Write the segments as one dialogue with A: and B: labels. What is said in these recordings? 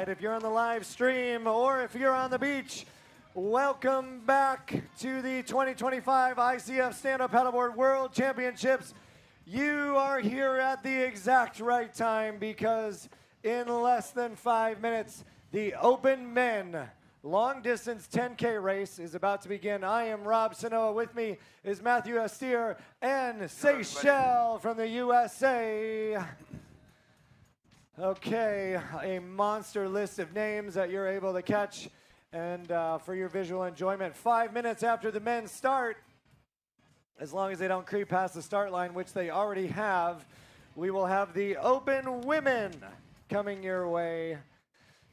A: right, if you're on the live stream or if you're on the beach, welcome back to the 2025 ICF Stand-Up Paddleboard World Championships. You are here at the exact right time because in less than 5 minutes, the Open Men long distance 10K race is about to begin. I am Rob Sanoa. With me is Matthew Astier and Seychelles from the USA. Okay, a monster list of names that you're able to catch. And for your visual enjoyment, 5 minutes after the men start, as long as they don't creep past the start line, which they already have, we will have the Open Women coming your way.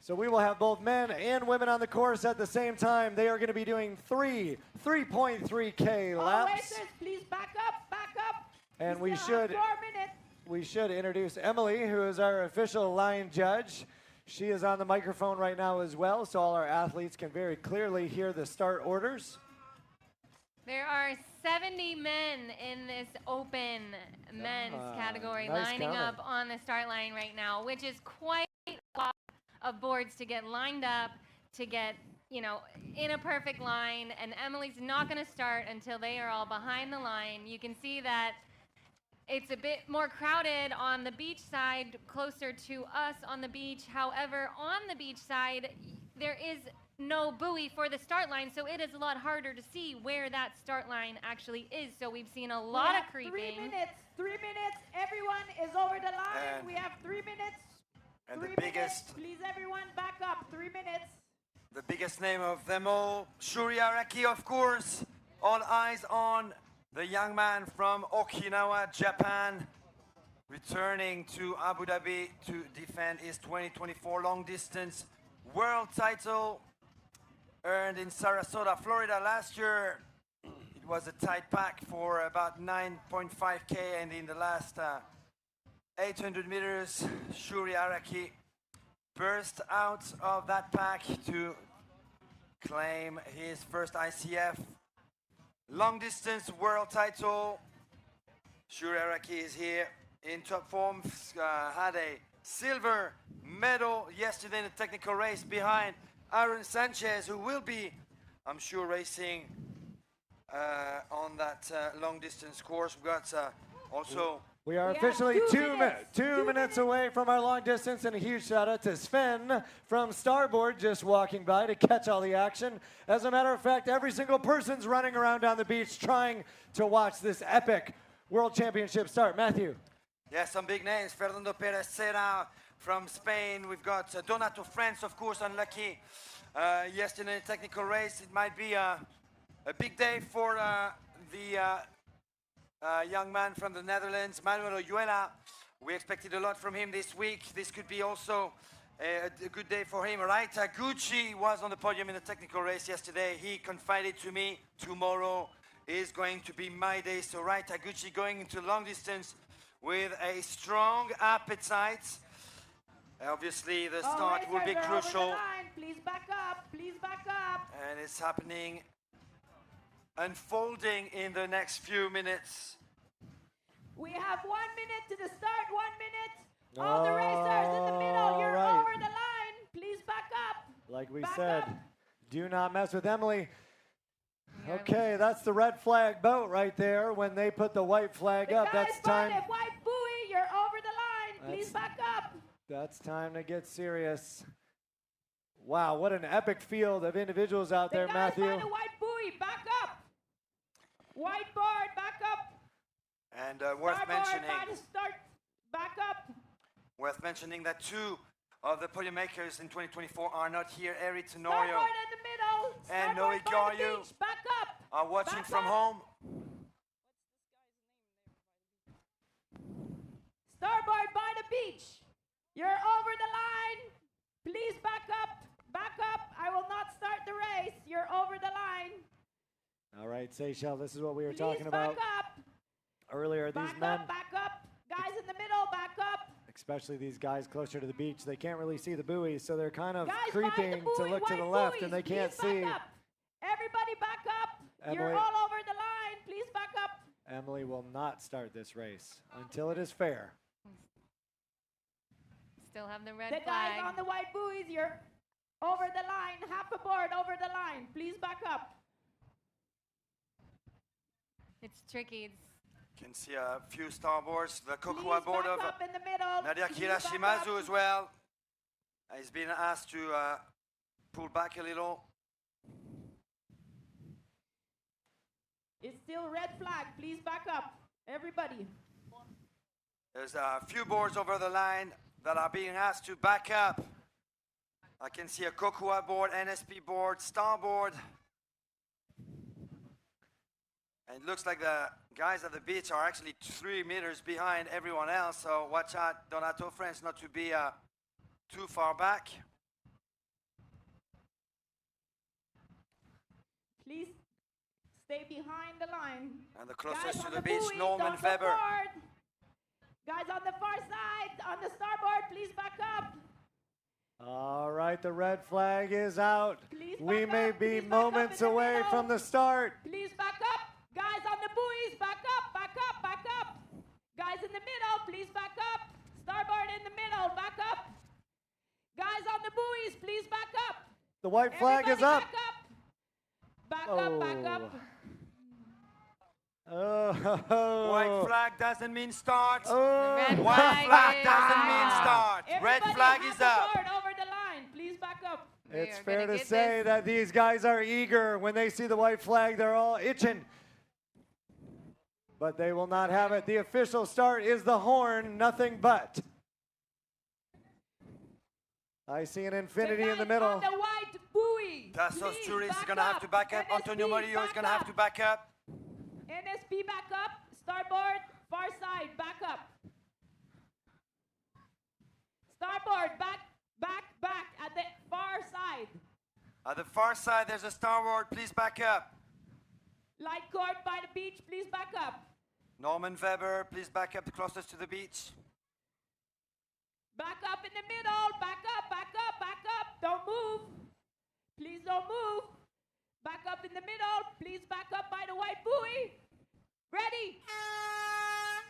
A: So we will have both men and women on the course at the same time. They are going to be doing 3.3K laps.
B: Racers, please back up.
A: And
B: we
A: should introduce Emily, who is our official line judge. She is on the microphone right now as well, so all our athletes can very clearly hear the start orders.
C: There are 70 men in this open men's category lining up on the start line right now, which is quite a lot of boards to get lined up, to get, in a perfect line. And Emily's not going to start until they are all behind the line. You can see that it's a bit more crowded on the beach side, closer to us on the beach. However, on the beach side, there is no buoy for the start line, so it is a lot harder to see where that start line actually is. So we've seen a lot of creeping.
B: 3 minutes. Everyone is over the line. And we have 3 minutes.
D: And
B: 3
D: the biggest,
B: minutes. Please, everyone, back up. 3 minutes.
D: The biggest name of them all, Shuri Araki, of course. All eyes on the young man from Okinawa, Japan, returning to Abu Dhabi to defend his 2024 long distance world title, earned in Sarasota, Florida last year. It was a tight pack for about 9.5K, and in the last 800 meters, Shuri Araki burst out of that pack to claim his first ICF long distance world title. Shuri Araki is here in top form. Had a silver medal yesterday in the technical race behind Aaron Sanchez, who will be, I'm sure, racing on that long distance course. We've got also...
A: We are officially two minutes away from our long distance, and a huge shout out to Sven from Starboard just walking by to catch all the action. As a matter of fact, every single person's running around on the beach trying to watch this epic World Championship start. Matthew.
D: Yeah, some big names. Fernando Perez Serra from Spain. We've got Donato France, of course, unlucky yesterday in the technical race. It might be a big day for the young man from the Netherlands, Manuel Oyuela. We expected a lot from him this week. This could be also a good day for him. Right, Taguchi was on the podium in the technical race yesterday. He confided to me, tomorrow is going to be my day. So Right, Taguchi going into long distance with a strong appetite. Obviously, the start will be crucial.
B: Please back up.
D: And it's happening, unfolding in the next few minutes.
B: We have 1 minute to the start. 1 minute. All the racers in the middle, you're over the line. Please back up.
A: Like we said, do not mess with Emily. Okay, that's the red flag boat right there. When they put the white flag up, that's time.
B: White buoy, you're over the line. Please back up.
A: That's time to get serious. Wow, what an epic field of individuals out there, Matthew.
B: By the white buoy, back up. White board, back up.
D: And worth mentioning,
B: back up.
D: Worth mentioning that two of the podium makers in 2024 are not here. Eri Tenorio and Noe Garyu are watching from home.
B: Starboard by the beach. You're over the line. Please back up. Back up. I will not start the race. You're over the line.
A: All right, Seychelles, this is what we were talking about
B: back up.
A: Earlier. These men.
B: Back up. Guys in the middle, back up.
A: Especially these guys closer to the beach. They can't really see the buoy, so they're kind of creeping to look to the left, and they can't see.
B: Everybody back up.
A: Emily,
B: you're all over the line. Please back up.
A: Emily will not start this race until it is fair.
C: still have the red
B: The
C: flag.
B: guys on the white buoys, you're over the line, half a board over the line. Please back up.
C: It's tricky. It's
D: You can see a few starboards. The
B: Please
D: Kokua board
B: back
D: of
B: up in the middle.
D: Nadia
B: Please back
D: Kirashimazu
B: up.
D: as well. He's been asked to pull back a little.
B: It's still red flag. Please back up. Everybody.
D: There's a few boards over the line that are being asked to back up. I can see a Kokua board, NSP board, starboard. And it looks like the guys at the beach are actually 3 meters behind everyone else. So watch out, Donato friends, not to be too far back.
B: Please stay behind the line.
D: And the
B: Guys
D: closest to
B: on
D: the beach,
B: buoys,
D: Norman
B: don't go
D: Weber.
B: forward. Guys on the far side, on the starboard, please back up.
A: All right, the red flag is out.
B: Please
A: We
B: back
A: may
B: up,
A: be
B: please back up
A: moments
B: in the
A: away
B: middle.
A: from the start.
B: Please back up. Guys on the buoys, back up, back up, back up. Guys in the middle, please back up. Starboard in the middle, back up. Guys on the buoys, please back up.
A: The white flag is
B: Everybody
A: up.
B: Back up, back up.
A: Oh.
D: White flag doesn't mean start.
A: Oh.
C: red
D: White
C: flag
D: flag
C: is
D: doesn't mean
C: out.
D: start. Red
B: Everybody
D: flag
B: half
D: is
B: a
D: up.
B: board over the line. Please back up.
C: We
A: It's
C: are
A: fair
C: gonna
A: to
C: get
A: say
C: this.
A: that these guys are eager. When they see the white flag, they're all itching. But they will not have it. The official start is the horn, nothing but. I see an infinity in the
B: guys
A: middle.
B: on the white buoy.
D: Tassos
B: please
D: Touris is
B: back
D: going to have to back up.
B: NSP,
D: Antonio Murillo is
B: back
D: going to have
B: up.
D: to back up.
B: NSP back up. Starboard, far side, back up. Starboard, back at the far side.
D: At the far side, there's a starboard. Please back up.
B: Light court by the beach, please back up.
D: Norman Weber, please back up the closest to the beach.
B: Back up in the middle, back up, back up, back up. Don't move. Please don't move. Back up in the middle, please back up by the white buoy. Ready?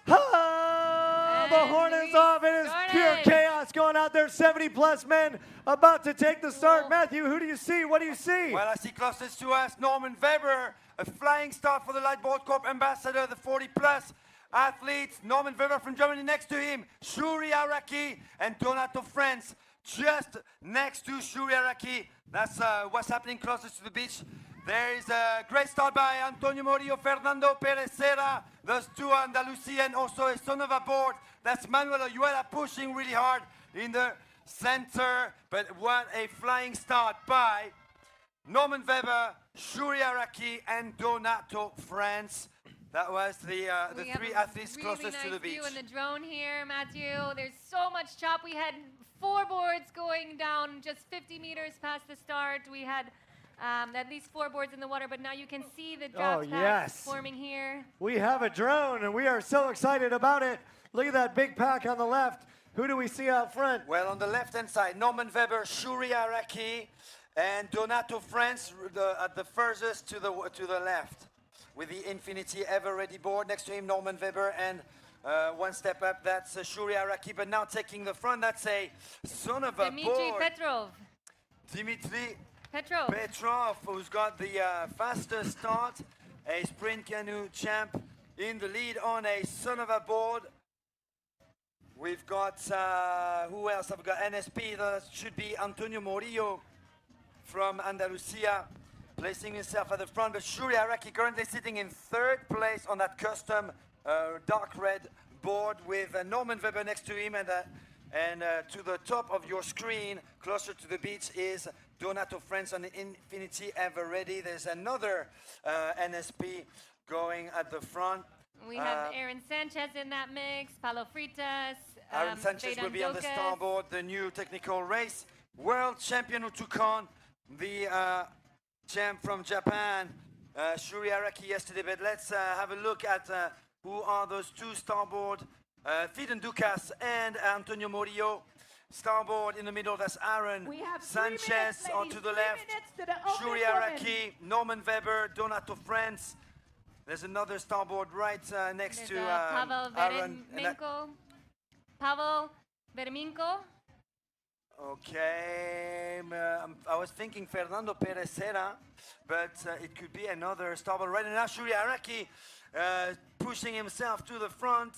A: Ah, the
C: And
A: horn is
C: we
A: off. It is pure
C: started.
A: chaos going out there. 70-plus men about to take the start.
C: Whoa.
A: Matthew, who do you see? What do you see?
D: Well, I see closest to us, Norman Weber, a flying start for the Lightboard Corp ambassador, the 40-plus athletes. Norman Weber from Germany next to him, Shuri Araki and Donato France just next to Shuri Araki. That's what's happening closest to the beach. There is a great start by Antonio Murillo, Fernando Perez Serra. Those two Andalusian, also a son of a board. That's Manuel Oyuela pushing really hard in the center. But what a flying start by Norman Weber, Shuri Araki, and Donato France. That was the
C: We have
D: three
C: a
D: athletes
C: really
D: closest
C: nice
D: to the beach.
C: view in the drone here, Matthew. There's so much chop. We had 4 boards going down just 50 meters past the start. We had at least 4 boards in the water, but now you can see the draft packs
A: yes.
C: forming here.
A: We have a drone, and we are so excited about it. Look at that big pack on the left. Who do we see out front?
D: Well, on the left-hand side, Norman Weber, Shuri Araki, and Donato France at the furthest to the left, with the Infinity Ever Ready board next to him, Norman Weber, and one step up, that's Shuri Araki, but now taking the front, that's a son of a
C: Dmitry
D: board.
C: Petrov.
D: Dimitri
C: Petrov.
D: Petrov, who's got the fastest start, a sprint canoe champ in the lead on a son of a board. We've got, who else? I've got NSP, that should be Antonio Murillo from Andalusia, placing himself at the front. But Shuri Araki currently sitting in 3rd place on that custom dark red board with Norman Weber next to him. And to the top of your screen, closer to the beach, is Donato France on the Infinity Ever Ready. There's another NSP going at the front.
C: We have Aaron Sanchez in that mix, Paulo Fritas.
D: Aaron Sanchez will be on the
C: Bedan
D: starboard, the new technical race. World champion who took on the champ from Japan, Shuri Araki, yesterday. But let's have a look at who are those two starboard, Fiden Ducas and Antonio Murillo. Starboard in the middle, that's Aaron
B: We have 3 minutes,
D: Sanchez. On
B: ladies,
D: to the
B: 3
D: left,
B: minutes to the opening
D: Shuri
B: woman.
D: Araki, Norman Weber, Donato France. There's another starboard right next
C: There's
D: to
C: Pavel
D: Aaron. And that-
C: Veremenko. Pavel Veremenko.
D: Okay, I was thinking Fernando Perez Serra, but it could be another starboard rider. Now Shuri Araki pushing himself to the front.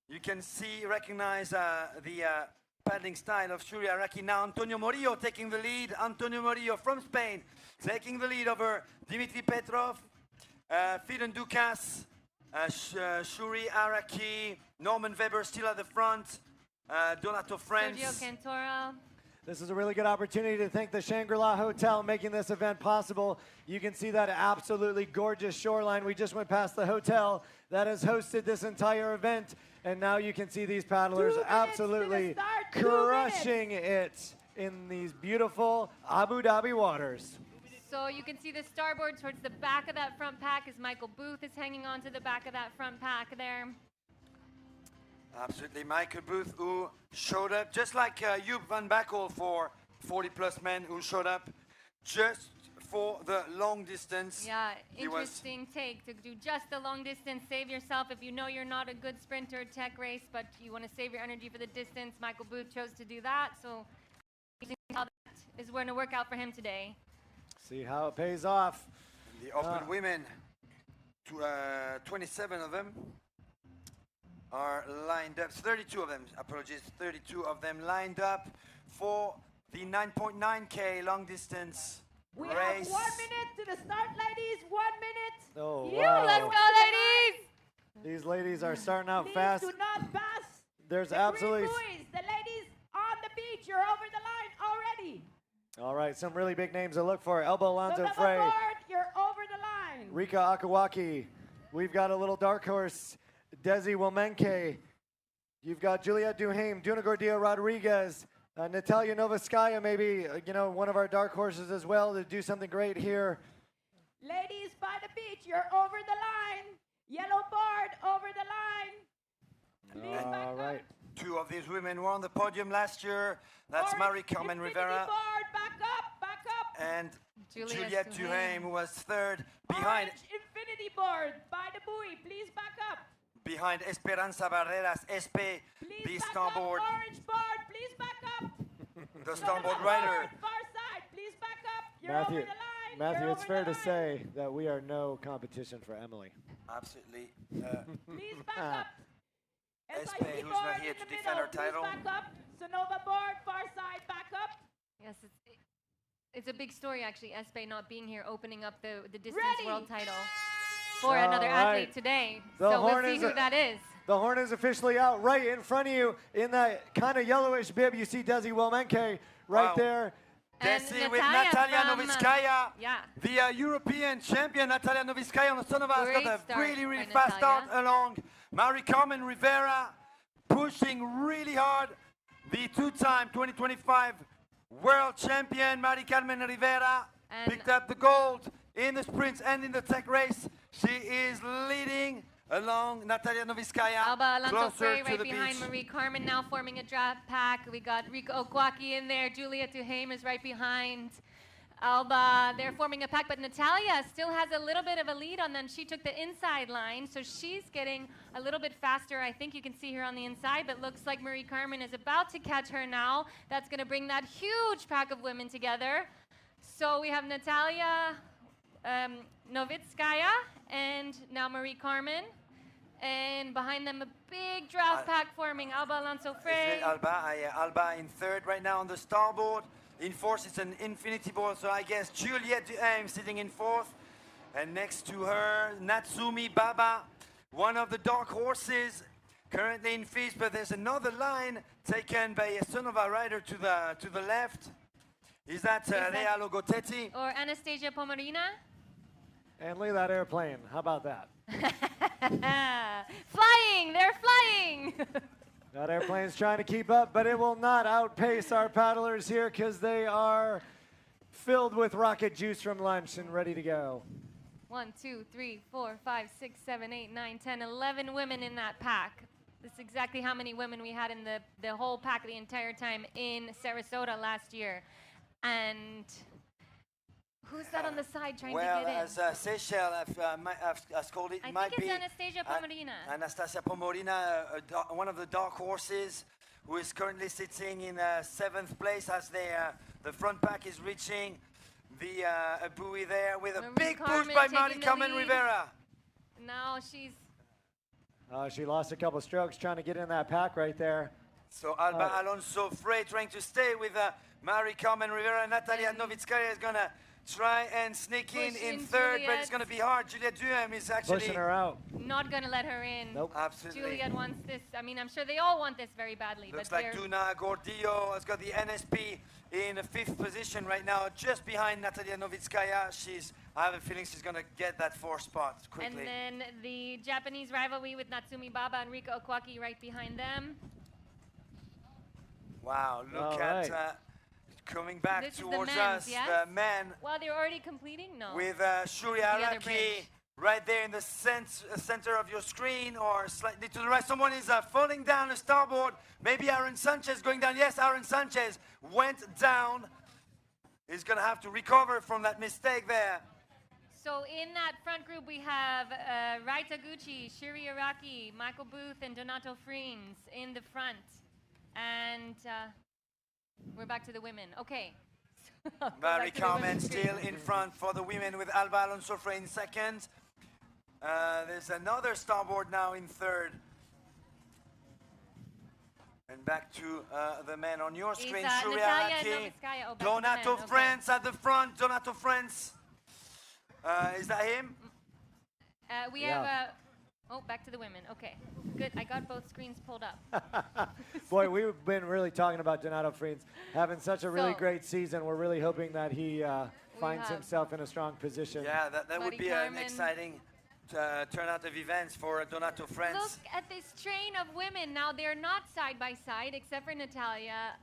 D: You can recognize the paddling style of Shuri Araki. Now Antonio Morillo taking the lead. Antonio Morillo from Spain taking the lead over Dimitri Petrov, Fiden Dukas, Shuri Araki, Norman Weber still at the front, Donato Friends.
C: Sergio Cantora.
A: This is a really good opportunity to thank the Shangri-La Hotel making this event possible. You can see that absolutely gorgeous shoreline. We just went past the hotel that has hosted this entire event. And now you can see these paddlers absolutely crushing it in these beautiful Abu Dhabi waters.
C: So you can see the starboard towards the back of that front pack as Michael Booth is hanging on to the back of that front pack there.
D: Absolutely, Michael Booth, who showed up just like Joop van Bakkel for 40+ men, who showed up just for the long distance.
C: Yeah, interesting take to do just the long distance. Save yourself if you know you're not a good sprinter tech race, but you want to save your energy for the distance. Michael Booth chose to do that, so how that is going to work out for him today.
A: See how it pays off.
D: The open women, 27 of them are lined up. 32 of them, apologies, 32 of them lined up for the 9.9K long distance
B: We
D: race.
B: have 1 minute to the start, ladies. 1 minute.
A: Oh,
C: You,
A: wow.
C: let's go, ladies!
A: These ladies are starting out
B: Please
A: fast.
B: do not pass.
A: There's
B: the
A: absolutely...
B: green buoys. The ladies on the beach, you're over the line already.
A: All right, some really big names to look for. Elba
B: So
A: Alonso
B: number
A: Frey,
B: board, you're over the line.
A: Rika Akawaki. We've got a little dark horse, Desi Womenke. You've got Juliette Duhaime, Duna Gordia Rodriguez, Natalia Novoskaya, maybe, one of our dark horses as well to do something great here.
B: Ladies by the beach, you're over the line. Yellow board, over the line. Please back
A: All
B: up.
A: right.
D: Two of these women were on the podium last year. That's Marie-Carmen
B: Infinity
D: Rivera
B: board, back up.
D: and
C: Juliette
D: Juliette Duhaime, who was third behind
B: Orange infinity board by the buoy, please back up.
D: Esperanza Barreras, SP,
B: Please
D: the
B: back
D: starboard,
B: up. Orange board, please back up.
D: the
B: So
D: starboard
B: number
D: rider.
B: board, far side, please back up. You're over the line.
A: Matthew,
B: you're
A: it's
B: over
A: fair
B: the
A: to
B: line.
A: say that we are no competition for Emily.
D: Absolutely.
B: Please back up.
D: Espe,
B: SIC
D: who's
B: board
D: not here
B: in
D: to
B: the
D: defend her
B: middle,
D: title.
B: Please back up. Sonova board, far side, back up.
C: Yes, it's a big story, actually, Espe not being here, opening up the distance
B: Ready.
C: world title for
A: All
C: another
A: right.
C: athlete today.
A: The
C: So we'll
A: horn
C: see
A: is
C: who that is.
A: The horn is officially out right in front of you. In that kind of yellowish bib, you see Desi Womenke right
D: Wow.
A: there.
C: And
D: Desi with
C: Natalia
D: Natalia
C: from,
D: Noviskaya,
C: yeah.
D: the European champion Natalia Noviskaya on the Sonova has
C: Great
D: got a
C: start
D: really, really
C: by
D: fast start
C: Natalia.
D: along. Marie-Carmen Rivera pushing really hard. The two-time 2025 world champion Marie-Carmen Rivera
C: And-
D: picked up the gold in the sprints and in the tech race. She is leading along Natalia Noviskaya
C: Alba Alonso
D: closer
C: Frey
D: to
C: right
D: the
C: behind
D: beach.
C: Marie-Carmen now forming a draft pack. We got Rika Okwaki in there. Juliette Duhaime is right behind Alba. They're forming a pack, but Natalia still has a little bit of a lead on them. She took the inside line, so she's getting a little bit faster. I think you can see her on the inside, but looks like Marie-Carmen is about to catch her now. That's going to bring that huge pack of women together. So we have Natalia Novitskaya and now Marie-Carmen. And behind them, a big draft pack forming. Alba Alonso Frey.
D: Alba in third right now on the starboard. In fourth, it's an infinity board, so I guess Juliette Duhaime sitting in fourth. And next to her, Natsumi Baba, one of the dark horses, currently in fifth, but there's another line taken by a Sonova rider to the left. Is that Rea Logotetti?
C: Or Anastasia Pomarina.
A: And look at that airplane. How about that?
C: Flying! They're flying!
A: That airplane's trying to keep up, but it will not outpace our paddlers here because they are filled with rocket juice from lunch and ready to go.
C: 1, 2, 3, 4, 5, 6, 7, 8, 9, 10, 11 women in that pack. This is exactly how many women we had in the whole pack the entire time in Sarasota last year. And who's that on the side trying to get in?
D: Well, as Seychelles has called it,
C: I
D: might
C: think
D: be
C: it's Anastasia Pomarina.
D: Anastasia Pomorina, one of the dark horses, who is currently sitting in 7th place as the front pack is reaching the buoy there with a big push by Mari-Carmen Rivera.
C: Now she's...
A: She lost a couple strokes trying to get in that pack right there.
D: So Alba Alonso Frey trying to stay with Mari-Carmen Rivera. Natalia Novitskaya is going to try and sneak in 3rd, but it's going to be hard. Juliette Duhem is actually...
A: pushing her out.
C: Not going to let her in.
A: Nope.
D: Absolutely.
C: Juliette wants this. I mean, I'm sure they all want this very badly.
D: Looks
C: but
D: like Duna Gordillo has got the NSP in 5th position right now, just behind Natalia Novitskaya. I have a feeling she's going to get that 4th spot quickly.
C: And then the Japanese rivalry with Natsumi Baba and Rika Okwaki right behind them.
D: Wow, look at coming back
C: This is the
D: towards
C: men's,
D: us,
C: yes?
D: the men.
C: Well, they're already completing? No.
D: With Shuri
C: other
D: Araki
C: bridge.
D: right there in the center of your screen, or slightly to the right. Someone is falling down the starboard. Maybe Aaron Sanchez going down. Yes, Aaron Sanchez went down. He's going to have to recover from that mistake there.
C: So in that front group, we have Rai Taguchi, Shuri Araki, Michael Booth, and Donato Friens in the front. And we're back to the women. Okay.
D: Mari-Carmen still in front for the women with Alba Alonso Frey in 2nd. There's another starboard now in 3rd. And back to the men on your screen. Shuri Araki, Donato Friens at the front. Donato Friens. Is that him?
C: We have... Oh, back to the women. Okay, good. I got both screens pulled up.
A: Boy, we've been really talking about Donato Friens having such a really great season. We're really hoping that he finds himself in a strong position.
D: Yeah, that would be an exciting turnout of events for Donato Friens.
C: Look at this train of women. Now, they're not side by side, except for Natalia.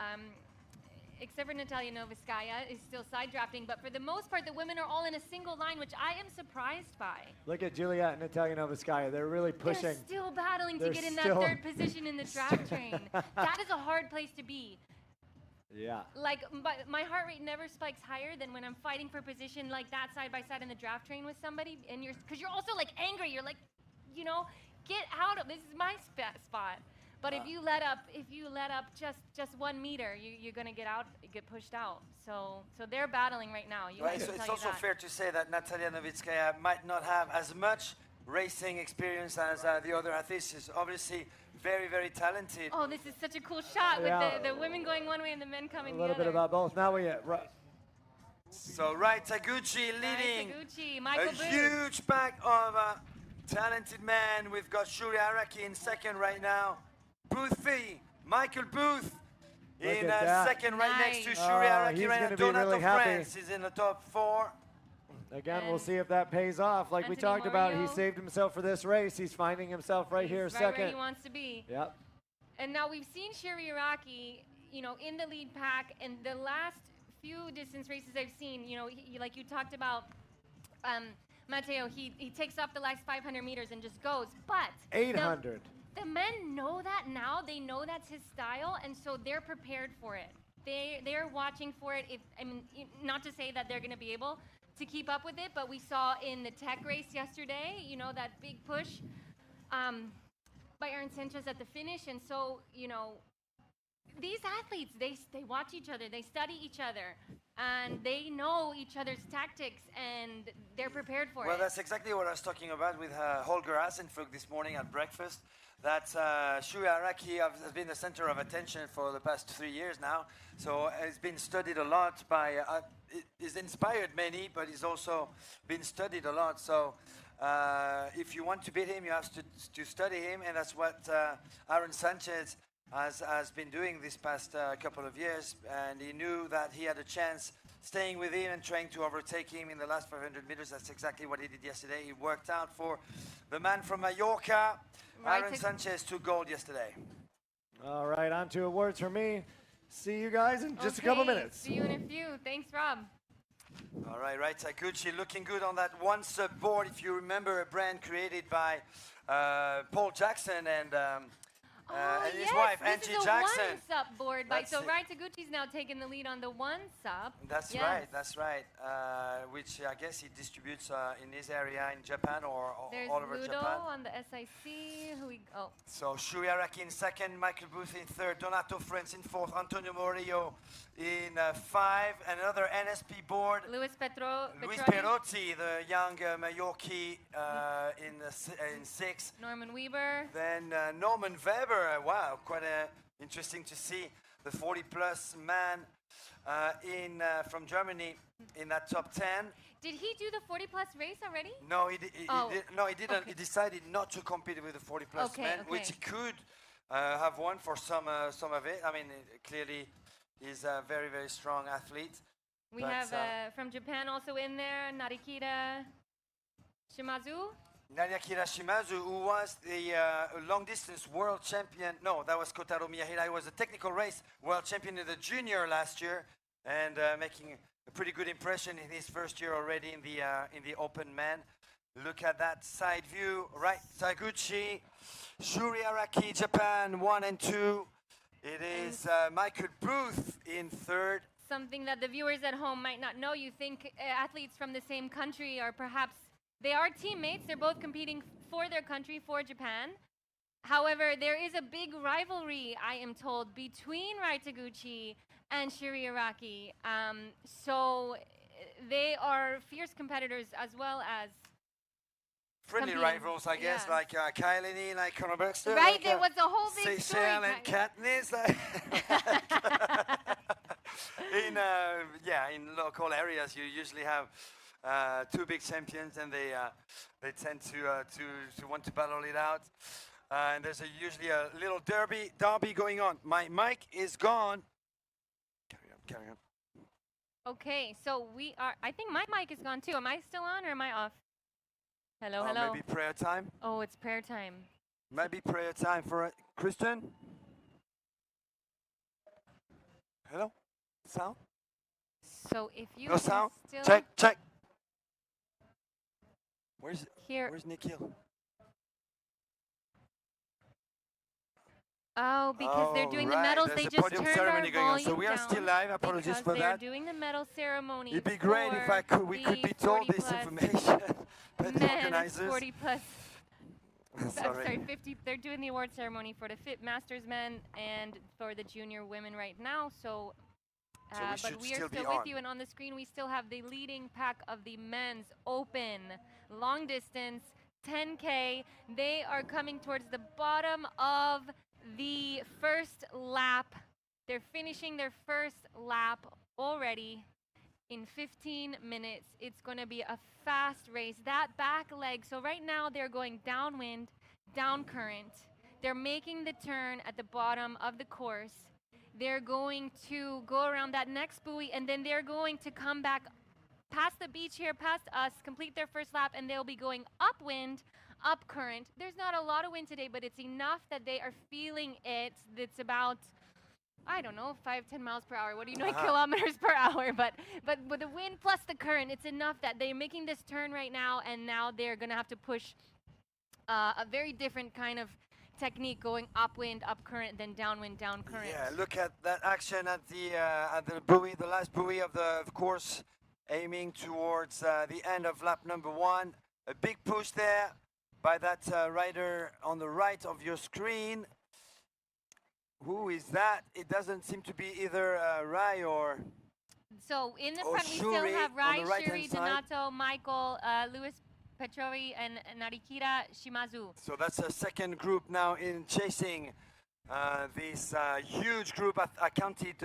C: Novitskaya is still side drafting, but for the most part, the women are all in a single line, which I am surprised by.
A: Look at Juliette and Natalia Novitskaya. They're really pushing.
C: They're still battling to get in that 3rd position in the draft train. That is a hard place to be.
A: Yeah.
C: Like, my heart rate never spikes higher than when I'm fighting for position like that side by side in the draft train with somebody, and because you're also like angry. You're like, you know, get out of this is my spot. But if you let up just 1 meter, you're gonna get pushed out. So they're battling right now.
D: It's also fair to say that Natalia Novitskaya might not have as much racing experience as the other athletes. She's obviously very, very talented.
C: Oh, this is such a cool shot with the women going one way and the men coming the other.
A: A little bit about both. Now we
D: So Rai Taguchi leading
C: Michael
D: a
C: Booth.
D: huge pack of talented men. We've got Shuri Araki in 2nd right now. Boothie, Michael Booth in 2nd, right next to Shuri Araki. Right now, Donato Friens is in the top 4.
A: Again, we'll see if that pays off. Like we talked about, he saved himself for this race. He's finding himself right here, 2nd.
C: Right where he wants to be.
A: Yep.
C: And now we've seen Shuri Araki, you know, in the lead pack, and the last few distance races I've seen, you know, like you talked about, Matteo, he takes off the last 500 meters and just goes. But
A: 800.
C: The men know that now. They know that's his style, and so they're prepared for it. They're watching for it. Not to say that they're going to be able to keep up with it, but we saw in the tech race yesterday, you know, that big push by Aaron Sanchez at the finish, and so, you know, these athletes, they watch each other, they study each other, and they know each other's tactics, and they're prepared for it.
D: Well, that's exactly what I was talking about with Holger Hasenfug this morning at breakfast. That Shuri Araki has been the center of attention for the past 3 years now. So it's been studied a lot by, he's inspired many, but he's also been studied a lot. So if you want to beat him, you have to study him, and that's what Aaron Sanchez has been doing this past couple of years, and he knew that he had a chance staying with him and trying to overtake him in the last 500 meters. That's exactly what he did yesterday. He worked out for the man from Mallorca. Aaron Sanchez took gold yesterday.
A: All right, on to awards for me. See you guys in just a couple minutes.
C: See you in a few. Thanks, Rob.
D: All right, Rai Taguchi looking good on that one sub board. If you remember, a brand created by Paul Jackson and and his wife,
C: this
D: Angie
C: is a
D: Jackson.
C: one SUP board bike.
D: That's
C: So
D: it.
C: Rai Taguchi's now taking the lead on the one SUP.
D: That's
C: Yes.
D: right, that's right. Which I guess he distributes in his area in Japan or
C: There's
D: all over
C: Ludo
D: Japan.
C: on the SIC.
D: So Shuri Araki in second, Michael Booth in third, Donato Friends in fourth, Antonio Murillo in five, another NSP board.
C: Luis
D: Luis
C: Petrotti,
D: Perotti, the young Mallorquin in six.
C: Norman Weber.
D: Then Norman Weber, wow, quite interesting to see the 40-plus man from Germany in that top 10.
C: Did he do the 40-plus race already?
D: No, he didn't.
C: Okay.
D: He decided not to compete with the 40-plus men, which he could have won for some of it. I mean, clearly, he's a very, very strong athlete.
C: We have from Japan also in there, Narikita Shimazu.
D: Nadia Kirashimazu, who was the long-distance world champion. No, that was Kotaro Miyahira. He was a technical race world champion in the junior last year, and making a pretty good impression in his first year already in the open man. Look at that side view, right? Taguchi, Shuri Araki, Japan, 1 and 2. It is Michael Booth in third.
C: Something that the viewers at home might not know. You think athletes from the same country are perhaps, they are teammates. They're both competing for their country, for Japan. However, there is a big rivalry, I am told, between Rai Taguchi and Shuri Araki. So they are fierce competitors as well as
D: friendly rivals, I guess, like Kylie, like Conor Bergster.
C: Right,
D: like,
C: there was a whole big story.
D: Seychelles and Katniss. In local areas, you usually have two big champions, and they tend to want to battle it out. And there's usually a little derby going on. My mic is gone. Carry on.
C: Okay, so we are, I think my mic is gone too. Am I still on or am I off? Hello, hello.
D: Maybe prayer time.
C: Oh, it's prayer time.
D: Maybe prayer time for Christian. Hello? Sound?
C: So if you
D: No sound?
C: still
D: Check. Where's Nikhil?
C: Oh, because they're doing the medals.
D: There's
C: They
D: a
C: just
D: podium
C: turned
D: ceremony
C: our
D: going on.
C: volume
D: So we are
C: down
D: still live. Apologies for that.
C: They're doing the medal ceremony.
D: It'd be great if we could be told this information by the organizers.
C: 40 plus.
D: Sorry.
C: 50. They're doing the award ceremony for the Fit Masters men and for the junior women right now. So but we are still with you, and on the screen we still have the leading pack of the men's open long distance 10K. They are coming towards the bottom of the first lap. They're finishing their first lap already in 15 minutes. It's going to be a fast race. That back leg, so right now they're going downwind, down current. They're making the turn at the bottom of the course. They're going to go around that next buoy, and then they're going to come back past the beach here, past us, complete their first lap, and they'll be going upwind, up current. There's not a lot of wind today, but it's enough that they are feeling it. It's about, I don't know, 5-10 miles per hour. What do you know, kilometers per hour? But with the wind plus the current, it's enough that they're making this turn right now, and now they're going to have to push a very different kind of technique, going upwind, up current, then downwind, down current.
D: Yeah, look at that action at the buoy, the last buoy of the course, aiming towards the end of lap number 1. A big push there by that rider on the right of your screen. Who is that? It doesn't seem to be either Rai or...
C: So in the front we still have Rai, Shuri, Donato, Michael, Luis Petrotti, and Narikita Shimazu.
D: So that's a second group now in chasing this huge group. I counted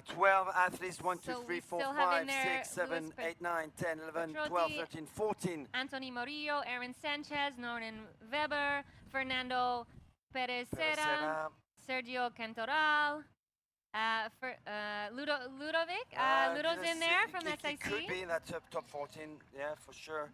D: 12 athletes, 1, 2, 3, 4, 5, 6, 7, 8, 9, 10, 11, 12, 13, 14.
C: Anthony Murillo, Aaron Sanchez, Norman Weber, Fernando Perez Serra, Sergio Cantoral, Ludovic. Ludo's in there from SIC.
D: He could be in that top 14, yeah, for sure.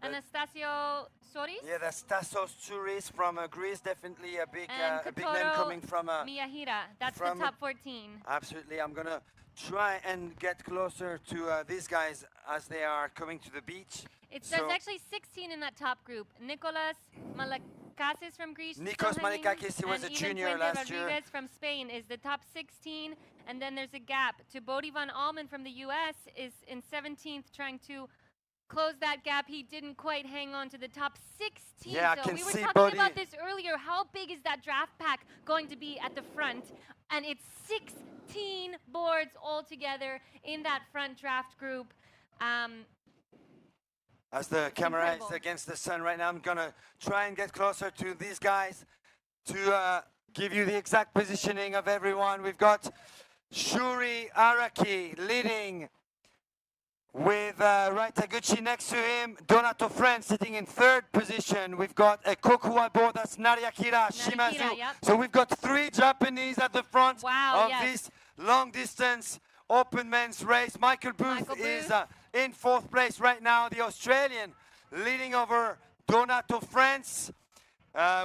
C: Anastasio Soris.
D: Yeah, that's Tassos Tsouris from Greece, definitely a big name coming from
C: Miyahira. That's the top 14.
D: Absolutely. I'm gonna try and get closer to these guys as they are coming to the beach.
C: There's actually 16 in that top group. Nicolas Makasis from Greece.
D: Nikos
C: still hanging,
D: Malikakis, he was
C: and
D: a
C: even
D: junior
C: Puente
D: last year.
C: Rodriguez from Spain is the top 16. And then there's a gap to Bodie Van Almen from the U.S. is in 17th, trying to close that gap. He didn't quite hang on to the top 16.
D: Yeah, I
C: so
D: can
C: we were
D: see
C: talking
D: Bodie.
C: about this earlier. How big is that draft pack going to be at the front? And it's 16 boards altogether in that front draft group.
D: As the camera
C: incredible.
D: is against the sun right now, I'm gonna try and get closer to these guys to give you the exact positioning of everyone. We've got Shuri Araki leading with Rai Taguchi next to him. Donato Friend sitting in third position. We've got a Kokuwabo, that's Nariakira Shimazu.
C: Yep.
D: So we've got 3 Japanese at the front
C: Wow,
D: of
C: yes.
D: this long distance open men's race. Michael Booth is in 4th place right now. The Australian leading over Donato France,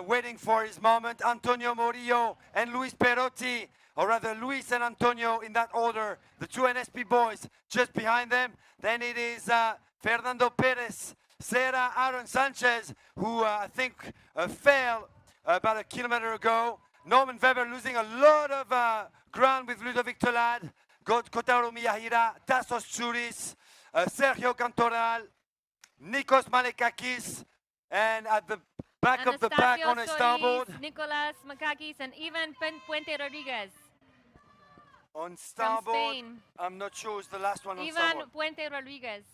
D: waiting for his moment. Antonio Morillo and Luis Perotti, or rather Luis and Antonio in that order. The 2 NSP boys just behind them. Then it is Fernando Perez, Sarah Aaron Sanchez, who I think failed about a kilometer ago. Norman Weber losing a lot of ground with Ludovic Tolad. Kotaro Miyahira, Tassos Tsouris, Sergio Cantoral, Nikos Malekakis, and at the back of the pack on a starboard.
C: Nicolas Makakis and Ivan Puente Rodriguez.
D: On starboard,
C: Spain.
D: I'm not sure who's the last one on
C: Ivan
D: starboard.
C: Puente Rodriguez.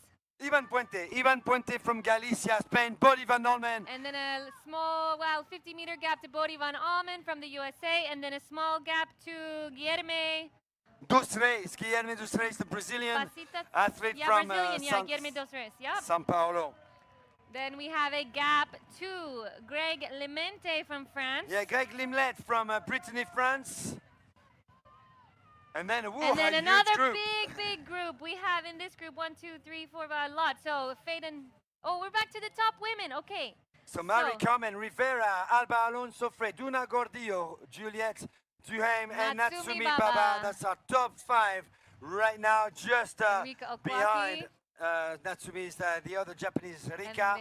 D: Ivan Puente from Galicia, Spain. Bodie Van Almen.
C: And then a small, 50-meter gap to Bodie Van Almen from the USA. And then a small gap to Guilherme
D: Dos Reis, Guilherme Dos Reis, the Brazilian
C: Pasitas.
D: athlete
C: Yeah,
D: from
C: Brazilian, Guilherme Dos Reis. Yep.
D: São Paulo.
C: Then we have a gap to Greg Limente from France.
D: Yeah, Greg Limlet from Brittany, France. And then,
C: And
D: a
C: then
D: huge
C: another
D: group.
C: big group. We have in this group 1, 2, 3, 4, a lot. So Faden. Oh, we're back to the top women. Okay.
D: So Mary Carmen Rivera, Alba Alonso Freduna Gordillo, Juliette Duhaime, and
C: Natsumi
D: Natsumi
C: Baba.
D: Baba. That's our top 5 right now, just
C: Rika Okwaki.
D: behind Natsumi is the other Japanese, Rika.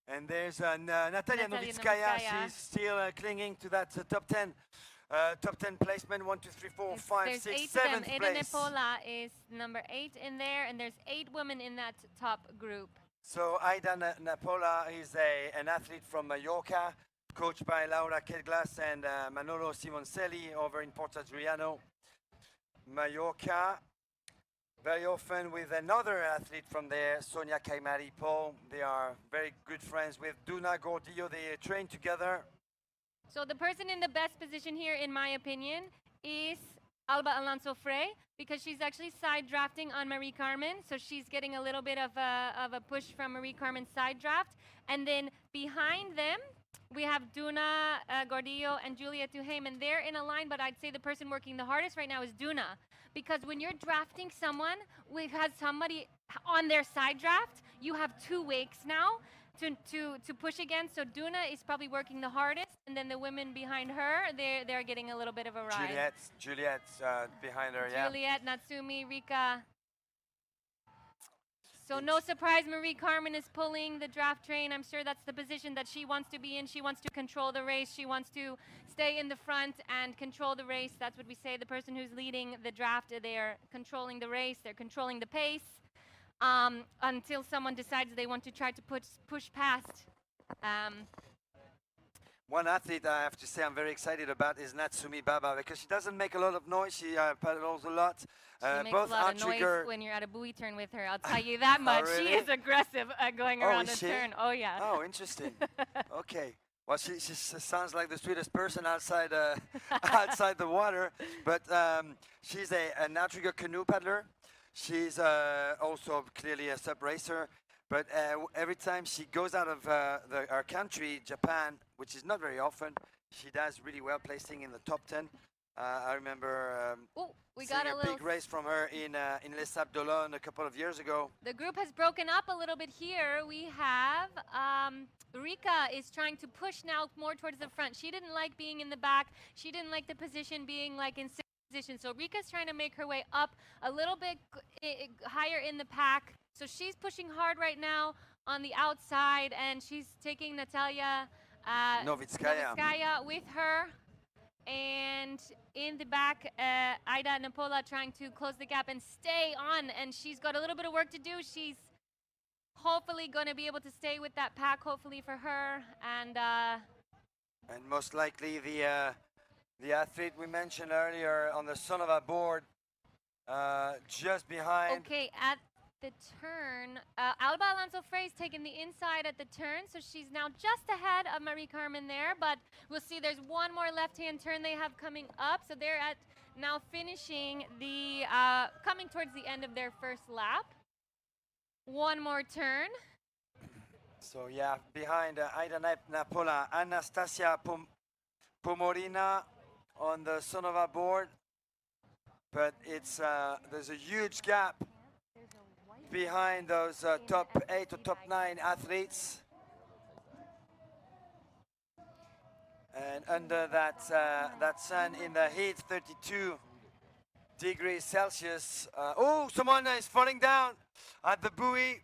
D: And there's Natalia Novitskaya.
C: Novitskaya.
D: She's still clinging to that top 10 placement. 1, 2, 3, 4, 5,
C: There's
D: 6,
C: 8 of them.
D: 7th
C: Eda
D: place.
C: Nepola is number 8 in there, and there's 8 women in that top group.
D: So Aida Napola is an athlete from Mallorca, coached by Laura Kedglas and Manolo Simoncelli over in Portadriano, Mallorca. Very often with another athlete from there, Sonia Caimari Paul. They are very good friends with Duna Gordillo. They train together.
C: So the person in the best position here, in my opinion, is Alba Alonso Frey, because she's actually side drafting on Marie Carmen. So she's getting a little bit of a push from Marie Carmen's side draft. And then behind them, we have Duna Gordillo and Julia Duhaime, and they're in a line, but I'd say the person working the hardest right now is Duna. Because when you're drafting someone who has somebody on their side draft, you have 2 wakes now to push against. So Duna is probably working the hardest, and then the women behind her, they're getting a little bit of a ride.
D: Juliet's behind her, yeah.
C: Juliet, Natsumi, Rika. So no surprise, Marie Carmen is pulling the draft train. I'm sure that's the position that she wants to be in. She wants to control the race. She wants to stay in the front and control the race. That's what we say. The person who's leading the draft, they're controlling the race. They're controlling the pace until someone decides they want to try to push past.
D: One athlete I have to say I'm very excited about is Natsumi Baba, because she doesn't make a lot of noise. She pedals a lot.
C: She makes
D: both
C: a lot of noise when you're at a buoy turn with her. I'll tell you that much.
D: really?
C: She is aggressive going around the
D: is she?
C: turn. Oh, yeah.
D: Oh, interesting. Okay. Well, she sounds like the sweetest person outside outside the water. But she's an outrigger canoe paddler. She's also clearly a SUP racer. But every time she goes out of our country, Japan, which is not very often, she does really well, placing in the top 10. I remember
C: we
D: seeing
C: got a
D: big race from her in Les Sables d'Olonne a couple of years ago.
C: The group has broken up a little bit here. We have Rika is trying to push now more towards the front. She didn't like being in the back. She didn't like the position being like in sixth position. So Rika's trying to make her way up a little bit higher in the pack. So she's pushing hard right now on the outside, and she's taking Natalia Novitskaya with her. And in the back, Aida Napola trying to close the gap and stay on. And she's got a little bit of work to do. She's hopefully going to be able to stay with that pack, hopefully for her. And
D: most likely the athlete we mentioned earlier on the Sonova board, just behind.
C: Okay, at the turn, Alba Alonso Frey's taking the inside at the turn, so she's now just ahead of Marie Carmen there, but we'll see there's one more left-hand turn they have coming up, so they're at now finishing the, coming towards the end of their first lap. One more turn.
D: So yeah, behind Aida Napola, Anastasia Pomorina on the Sonova board, but it's there's a huge gap behind those top 8 or top 9 athletes, and under that sun in the heat, 32 degrees Celsius. Oh, someone is falling down at the buoy.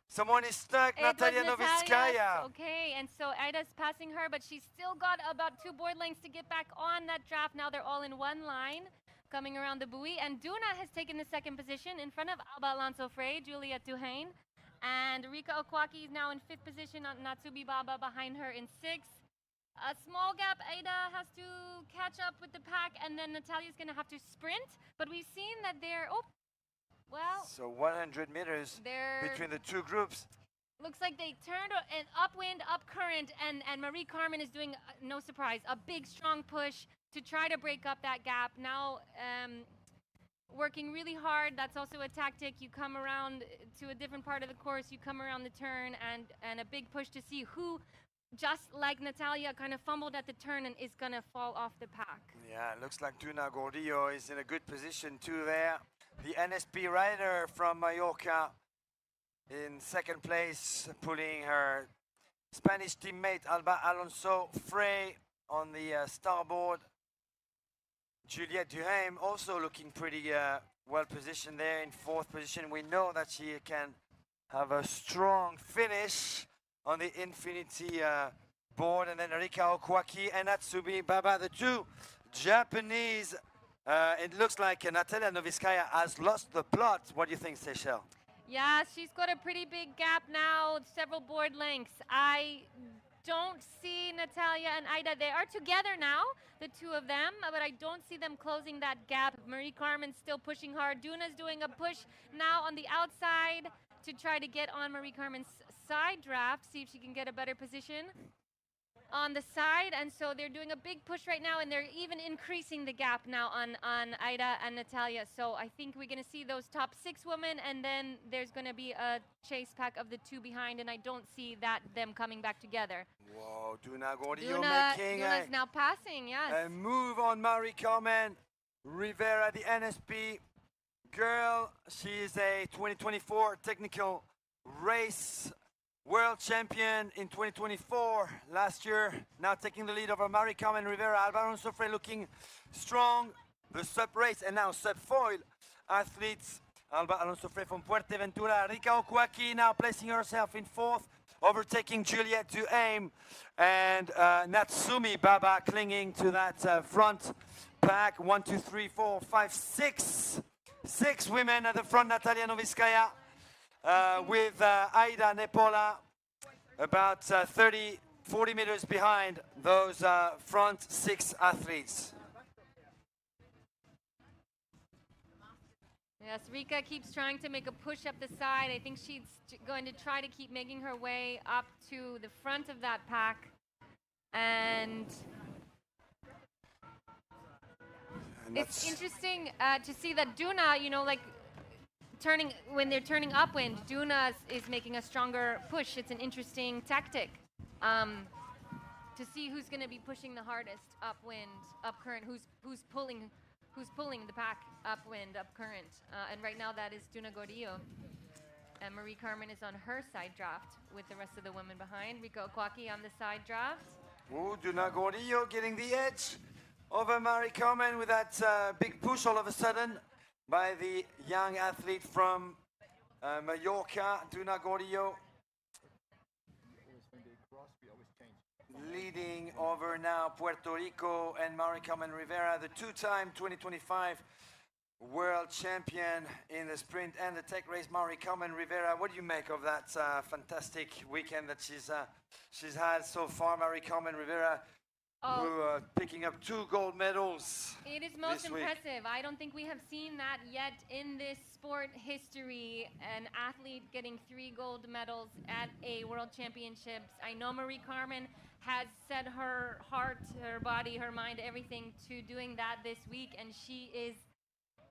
D: Someone is stuck. Natalia Novitskaya.
C: Okay, and so Aida's passing her, but she's still got about 2 board lengths to get back on that draft. Now they're all in one line, coming around the buoy. And Duna has taken the 2nd position in front of Alba Alonso Frey, Julia Duhain. And Rika Okwaki is now in 5th position, Natsubi Baba behind her in 6th. A small gap, Aida has to catch up with the pack, and then Natalia's going to have to sprint. But we've seen that they're,
D: so 100 meters between the 2 groups.
C: Looks like they turned an upwind, up current, and Marie Carmen is doing, no surprise, a big, strong push to try to break up that gap. Now, working really hard. That's also a tactic. You come around to a different part of the course, you come around the turn, and a big push to see who, just like Natalia, kind of fumbled at the turn and is going to fall off the pack.
D: Yeah, it looks like Duna Gordillo is in a good position too there. The NSP rider from Mallorca in 2nd place, pulling her Spanish teammate Alba Alonso Frey on the starboard. Juliette Duhaime also looking pretty well positioned there in 4th position. We know that she can have a strong finish on the Infinity board. And then Rika Okwaki and Natsubi Baba, the 2 Japanese. It looks like Natalia Novitskaya has lost the plot. What do you think, Seychelles?
C: Yeah, she's got a pretty big gap now, several board lengths. I don't see Natalia and Aida. They are together now, the 2 of them, but I don't see them closing that gap. Marie Carmen's still pushing hard. Duna's doing a push now on the outside to try to get on Marie Carmen's side draft, see if she can get a better position on the side. And so they're doing a big push right now, and they're even increasing the gap now on Aida and Natalia. So I think we're going to see those top 6 women, and then there's going to be a chase pack of the 2 behind, and I don't see them coming back together.
D: Whoa, Duna Gordillo making
C: Duna's now passing, yes.
D: a move on Marie Carmen Rivera, the NSP girl. She is a 2024 technical race world champion in 2024 last year, now taking the lead over Marie Carmen Rivera. Alba Alonso Frey looking strong. The SUP race and now SUP foil athletes. Alba Alonso Frey from Fuerteventura. Rika Okwaki now placing herself in 4th, overtaking Juliette Duhaime, and Natsumi Baba clinging to that front pack. 1, 2, 3, 4, 5, 6. 6 women at the front. Natalia Novitskaya with Aida Napola about 40 meters behind those front 6 athletes.
C: Yes, Rika keeps trying to make a push up the side. I think she's going to try to keep making her way up to the front of that pack. And it's interesting to see that Duna, you know, like when they're turning upwind, Duna is making a stronger push. It's an interesting tactic to see who's going to be pushing the hardest upwind, up current, who's pulling the pack upwind, up current. And right now that is Duna Gordillo. And Marie Carmen is on her side draft with the rest of the women behind. Rika Okwaki on the side draft.
D: Ooh, Duna Gordillo getting the edge over Marie Carmen with that big push all of a sudden by the young athlete from Mallorca, Duna Gordillo. leading over now Puerto Rico and Mari-Carmen Rivera, the two-time 2025 world champion in the sprint and the tech race. Mari-Carmen Rivera, what do you make of that fantastic weekend that she's had so far? Mari-Carmen Rivera, who picking up 2 gold medals.
C: It is most
D: this week.
C: impressive. I don't think we have seen that yet in this sport history. An athlete getting 3 gold medals at a world championships. I know Mari-Carmen has set her heart, her body, her mind, everything to doing that this week, and she is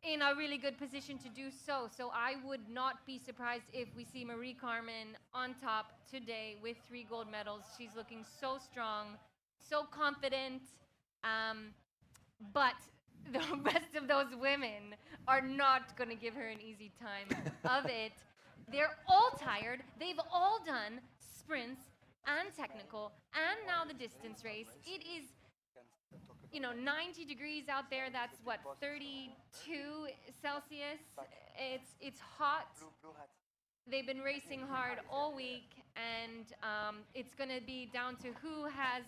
C: in a really good position to do so. So I would not be surprised if we see Mari-Carmen on top today with 3 gold medals. She's looking so strong, so confident, but the rest of those women are not going to give her an easy time of it. They're all tired. They've all done sprints and technical and now the distance race. It is, 90 degrees out there. That's what, 32 Celsius. It's hot. They've been racing hard all week, and it's going to be down to who has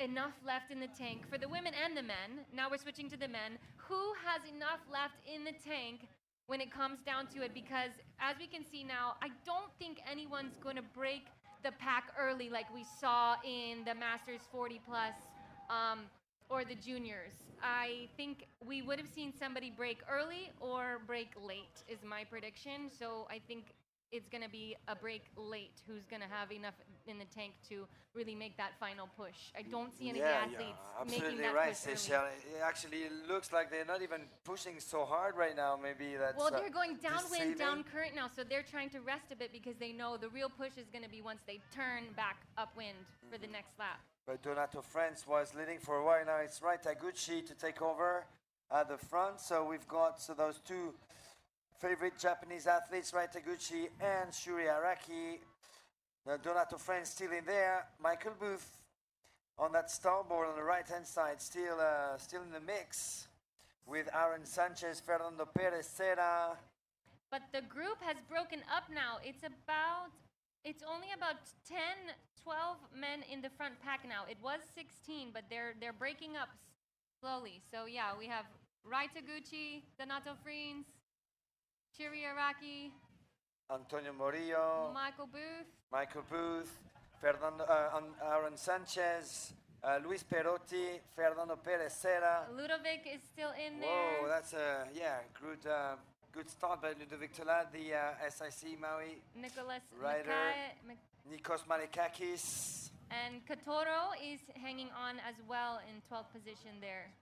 C: enough left in the tank for the women and the men. Now we're switching to the men. Who has enough left in the tank when it comes down to it? Because as we can see now, I don't think anyone's going to break the pack early like we saw in the Masters 40 plus or the juniors. I think we would have seen somebody break early or break late is my prediction. So I think it's going to be a break late who's going to have enough in the tank to really make that final push. I don't see any of the athletes making that
D: right,
C: push
D: Seychelles.
C: early.
D: It actually looks like they're not even pushing so hard right now. Maybe that's
C: Well, they're going downwind,
D: deceiving.
C: down current now, so they're trying to rest a bit because they know the real push is going to be once they turn back upwind for the next lap.
D: But Donato France was leading for a while now. It's right Taguchi to take over at the front. So we've got those 2 favorite Japanese athletes, right Taguchi and Shuri Araki. Donato France still in there. Michael Booth on that starboard on the right-hand side, still in the mix with Aaron Sanchez, Fernando Perez Serra.
C: But the group has broken up now. It's only about 10, 12 men in the front pack now. It was 16, but they're breaking up slowly. So yeah, we have Rai Taguchi, Donato France, Shiri Araki,
D: Antonio Morillo,
C: Michael Booth,
D: Fernando, Aaron Sanchez, Luis Perotti, Fernando Perez Serra.
C: Ludovic is still in there.
D: Whoa, that's a good start by Ludovic Tolat, the SIC Maui
C: Nicholas
D: rider. Nikos Malikakis.
C: And Katoro is hanging on as well in 12th position there.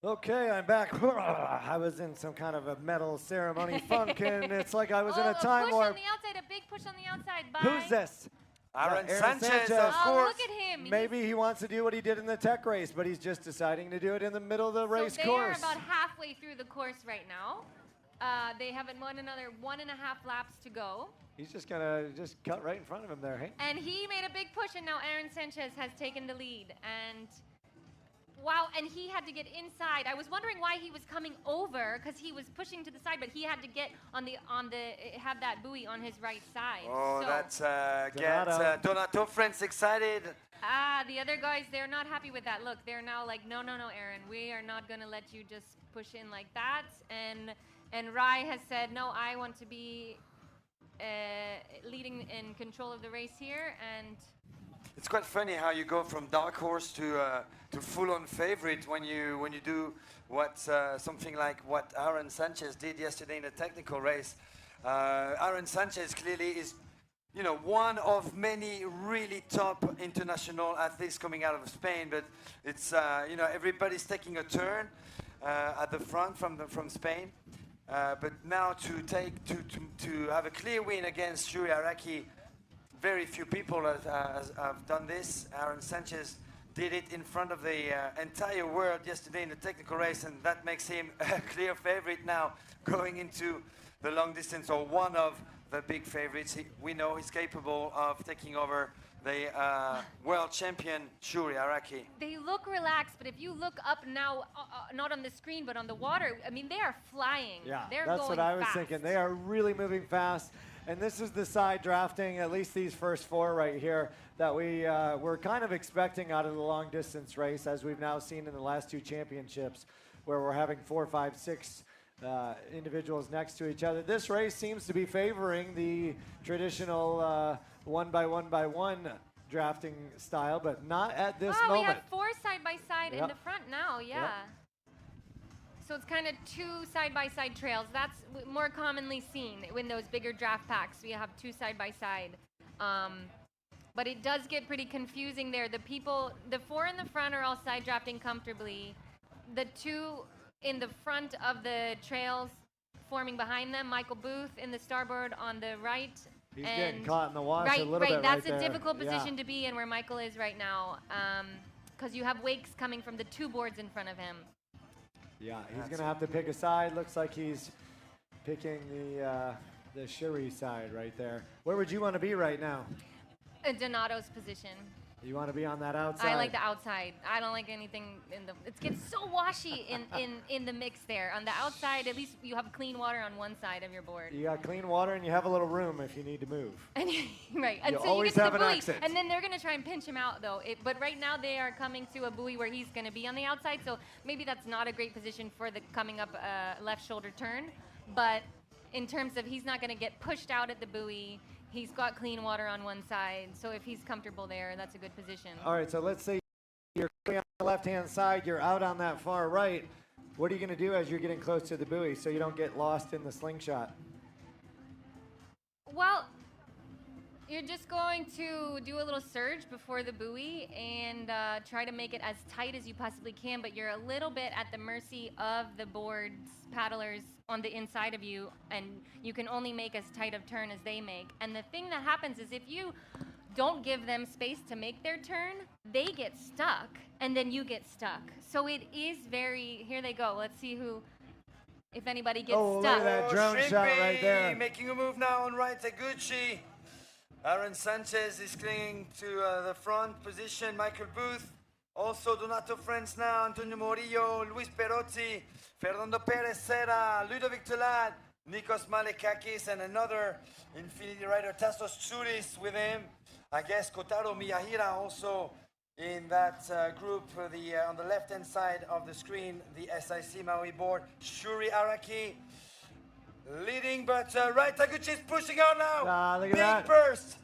A: Okay, I'm back. I was in some kind of a medal ceremony funk, and it's like I was in a time
C: push
A: warp.
C: on the outside, a big push on the outside. Bye.
A: Who's this?
D: Aaron
A: Aaron
D: Sanchez,
A: Sanchez.
D: of course.
C: Look at him.
A: Maybe he wants to do what he did in the tech race, but he's just deciding to do it in the middle of the race
C: so they
A: course.
C: are about halfway through the course right now. They have another 1.5 laps to go.
A: He's just gonna cut right in front of him there, hey?
C: And he made a big push, and now Aaron Sanchez has taken the lead. And wow, and he had to get inside. I was wondering why he was coming over, because he was pushing to the side, but he had to get have that buoy on his right side.
D: Oh,
C: so,
D: that's get Donato France excited.
C: The other guys, they're not happy with that. Look, they're now like, no, Aaron, we are not going to let you just push in like that. And Rai has said, no, I want to be leading in control of the race here. And
D: it's quite funny how you go from dark horse to full-on favorite when you do something like what Aaron Sanchez did yesterday in the technical race. Aaron Sanchez clearly is, one of many really top international athletes coming out of Spain. But it's everybody's taking a turn at the front from Spain. But now to have a clear win against Shuri Araki. Very few people have done this. Aaron Sanchez did it in front of the entire world yesterday in the technical race, and that makes him a clear favorite now going into the long distance, or one of the big favorites. We know he's capable of taking over the world champion Shuri Araki.
C: They look relaxed, but if you look up now, not on the screen, but on the water, I mean, they are flying.
A: Yeah,
C: They're
A: that's
C: going
A: what I was
C: fast.
A: thinking. They are really moving fast. And this is the side drafting, at least these first four right here, that we were kind of expecting out of the long distance race, as we've now seen in the last two championships, where we're having 4, 5, 6 individuals next to each other. This race seems to be favoring the traditional one by one drafting style, but not at this
C: wow,
A: moment.
C: we have 4 side by side in
A: Yep.
C: the front now, yeah.
A: Yep.
C: So it's kind of 2 side by side trails. That's more commonly seen in those bigger draft packs. We have 2 side by side. But it does get pretty confusing there. The 4 in the front are all side drafting comfortably. The 2 in the front of the trails forming behind them, Michael Booth in the starboard on the right.
A: He's getting caught in the wash a little bit
C: That's
A: right
C: a
A: there.
C: difficult position
A: Yeah.
C: to be in where Michael is right now, because you have wakes coming from the 2 boards in front of him.
A: Yeah, he's going to have to pick a side. Looks like he's picking the Shuri side right there. Where would you want to be right now?
C: Donato's position.
A: You want to be on that outside?
C: I like the outside. I don't like anything in the. It gets so washy in the mix there. On the outside, at least you have clean water on one side of your board.
A: You got clean water and you have a little room if you need to move.
C: And right,
A: You
C: until
A: always
C: you get to
A: have
C: the
A: an
C: buoy,
A: exit.
C: and then they're gonna try and pinch him out though. But right now they are coming to a buoy where he's gonna be on the outside, so maybe that's not a great position for the coming up left shoulder turn. But in terms of he's not gonna get pushed out at the buoy. He's got clean water on one side, so if he's comfortable there, that's a good position.
A: All right, so let's say you're on the left-hand side, you're out on that far right. What are you going to do as you're getting close to the buoy so you don't get lost in the slingshot?
C: Well, you're just going to do a little surge before the buoy and try to make it as tight as you possibly can, but you're a little bit at the mercy of the board's paddlers on the inside of you, and you can only make as tight of turn as they make. And the thing that happens is if you don't give them space to make their turn, they get stuck, and then you get stuck. So it is very, here they go. Let's see if anybody gets
A: Oh,
C: stuck.
A: look at that drone shot right there.
D: Making a move now on right, Taguchi. Aaron Sanchez is clinging to the front position. Michael Booth. Also Donato Friends now. Antonio Morillo, Luis Perotti, Fernando Perez Serra, Ludovic Telad, Nikos Malekakis, and another Infinity Rider, Tassos Tsuris with him. I guess Kotaro Miyahira also in that group. On the left-hand side of the screen, the SIC Maui board. Shuri Araki leading, but Right Taguchi is pushing out now.
A: Look at
D: Big
A: that.
D: burst.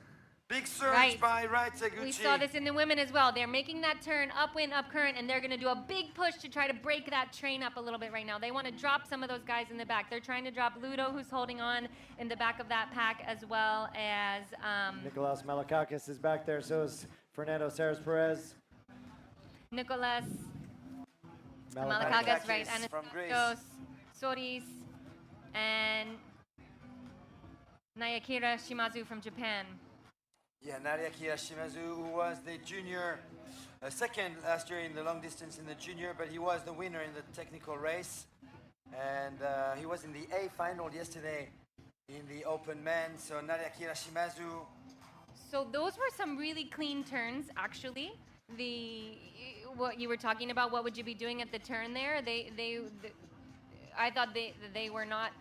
D: Big surge
C: Right.
D: by Right Taguchi.
C: We saw this in the women as well. They're making that turn upwind, up current, and they're going to do a big push to try to break that train up a little bit right now. They want to drop some of those guys in the back. They're trying to drop Ludo, who's holding on in the back of that pack, as well as
A: Nicolas Malakakis is back there, so is Fernando Serres Perez.
C: Nicolas
A: Malakakis.
C: Malakakis, right,
D: from Greece.
C: Anastasios Soris, and Nayakira Shimazu from Japan.
D: Yeah, Nadia Kirashimazu, who was the junior, second last year in the long distance in the junior, but he was the winner in the technical race. And he was in the A final yesterday in the open men. So Nadia Kirashimazu.
C: So those were some really clean turns, actually. What you were talking about, what would you be doing at the turn there? I thought they were not.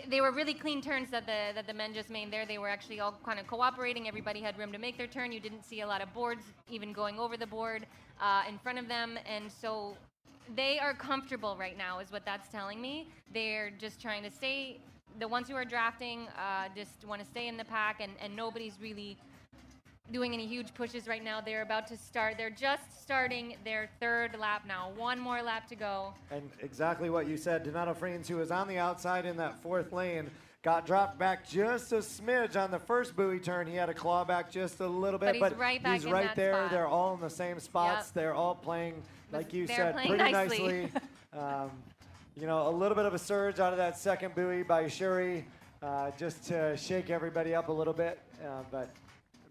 C: They were really clean turns that the men just made there. They were actually all kind of cooperating. Everybody had room to make their turn. You didn't see a lot of boards even going over the board in front of them. And so they are comfortable right now is what that's telling me. They're just trying to stay. The ones who are drafting just want to stay in the pack, and nobody's really doing any huge pushes right now. They're about to start. They're just starting their 3rd lap now. One more lap to go.
A: And exactly what you said, Donato Friends, who was on the outside in that 4th lane, got dropped back just a smidge on the first buoy turn. He had to claw back just a little bit,
C: But he's right back
A: he's
C: in
A: right
C: that
A: there.
C: spot.
A: They're all in the same spots.
C: Yep.
A: They're all playing, like you
C: They're
A: said,
C: playing
A: pretty
C: nicely.
A: You know, a little bit of a surge out of that second buoy by Shuri, just to shake everybody up a little bit,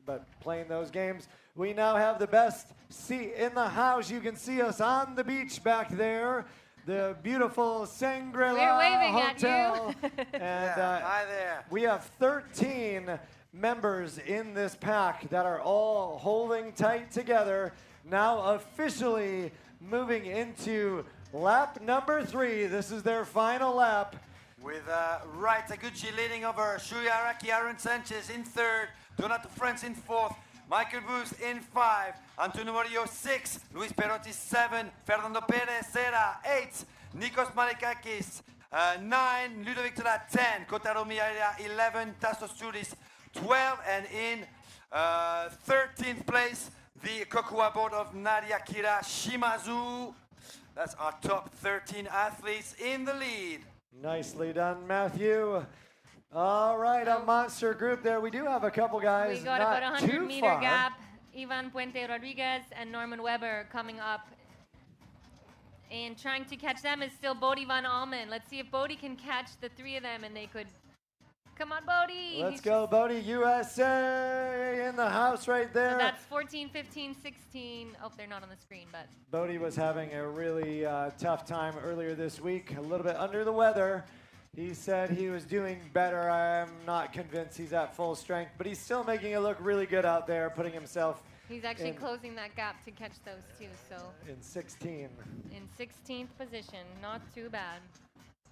A: but playing those games. We now have the best seat in the house. You can see us on the beach back there. The beautiful Shangri-La
C: We're waving at
A: Hotel.
C: you.
A: And
D: Hi there.
A: we have 13 members in this pack that are all holding tight together. Now officially moving into lap number 3. This is their final lap.
D: With Wright Taguchi leading over Shuri Araki, Aaron Sanchez in 3rd, Donato Franz in 4th, Michael Booth in 5, Antonio Murillo 6, Luis Perotti 7, Fernando Perez era 8, Nikos Malikakis 9, Ludovic Tola 10, Kotaro Miyaira 11, Tassos Tsuris 12, and in 13th place, the Kokua board of Nadia Kira Shimazu. That's our top 13 athletes in the lead.
A: Nicely done, Matthew. All right, a monster group there. We do have a couple guys.
C: We got
A: not
C: about a 100-meter
A: far.
C: gap. Ivan Puente Rodriguez and Norman Weber coming up. And trying to catch them is still Bodie Van Almen. Let's see if Bodie can catch the 3 of them and they could. Come on, Bodie.
A: Let's go, Bodie. USA in the house right there.
C: So that's 14, 15, 16. Oh, they're not on the screen, but.
A: Bodie was having a really tough time earlier this week, a little bit under the weather. He said he was doing better. I'm not convinced he's at full strength, but he's still making it look really good out there, putting himself
C: He's actually closing that gap to catch those 2, so.
A: in 16.
C: In 16th position, not too bad.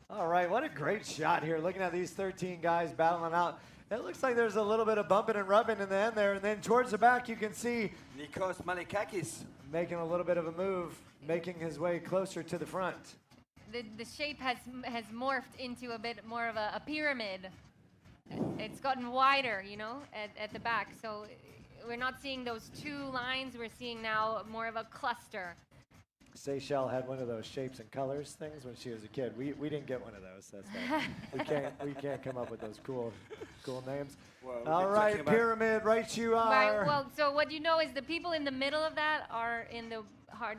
A: All right, what a great shot here. Looking at these 13 guys battling out. It looks like there's a little bit of bumping and rubbing in the end there, and then towards the back you can see
D: Nikos Malikakis
A: making a little bit of a move, making his way closer to the front.
C: The shape has morphed into a bit more of a pyramid. It's gotten wider, you know, at the back. So we're not seeing those 2 lines. We're seeing now more of a cluster.
A: Seychelles had one of those shapes and colors things when she was a kid. We didn't get one of those. That's not, we can't come up with those cool names.
D: Well,
A: all right, pyramid, right you are.
C: Right, well, so what you know is the people in the middle of that are in the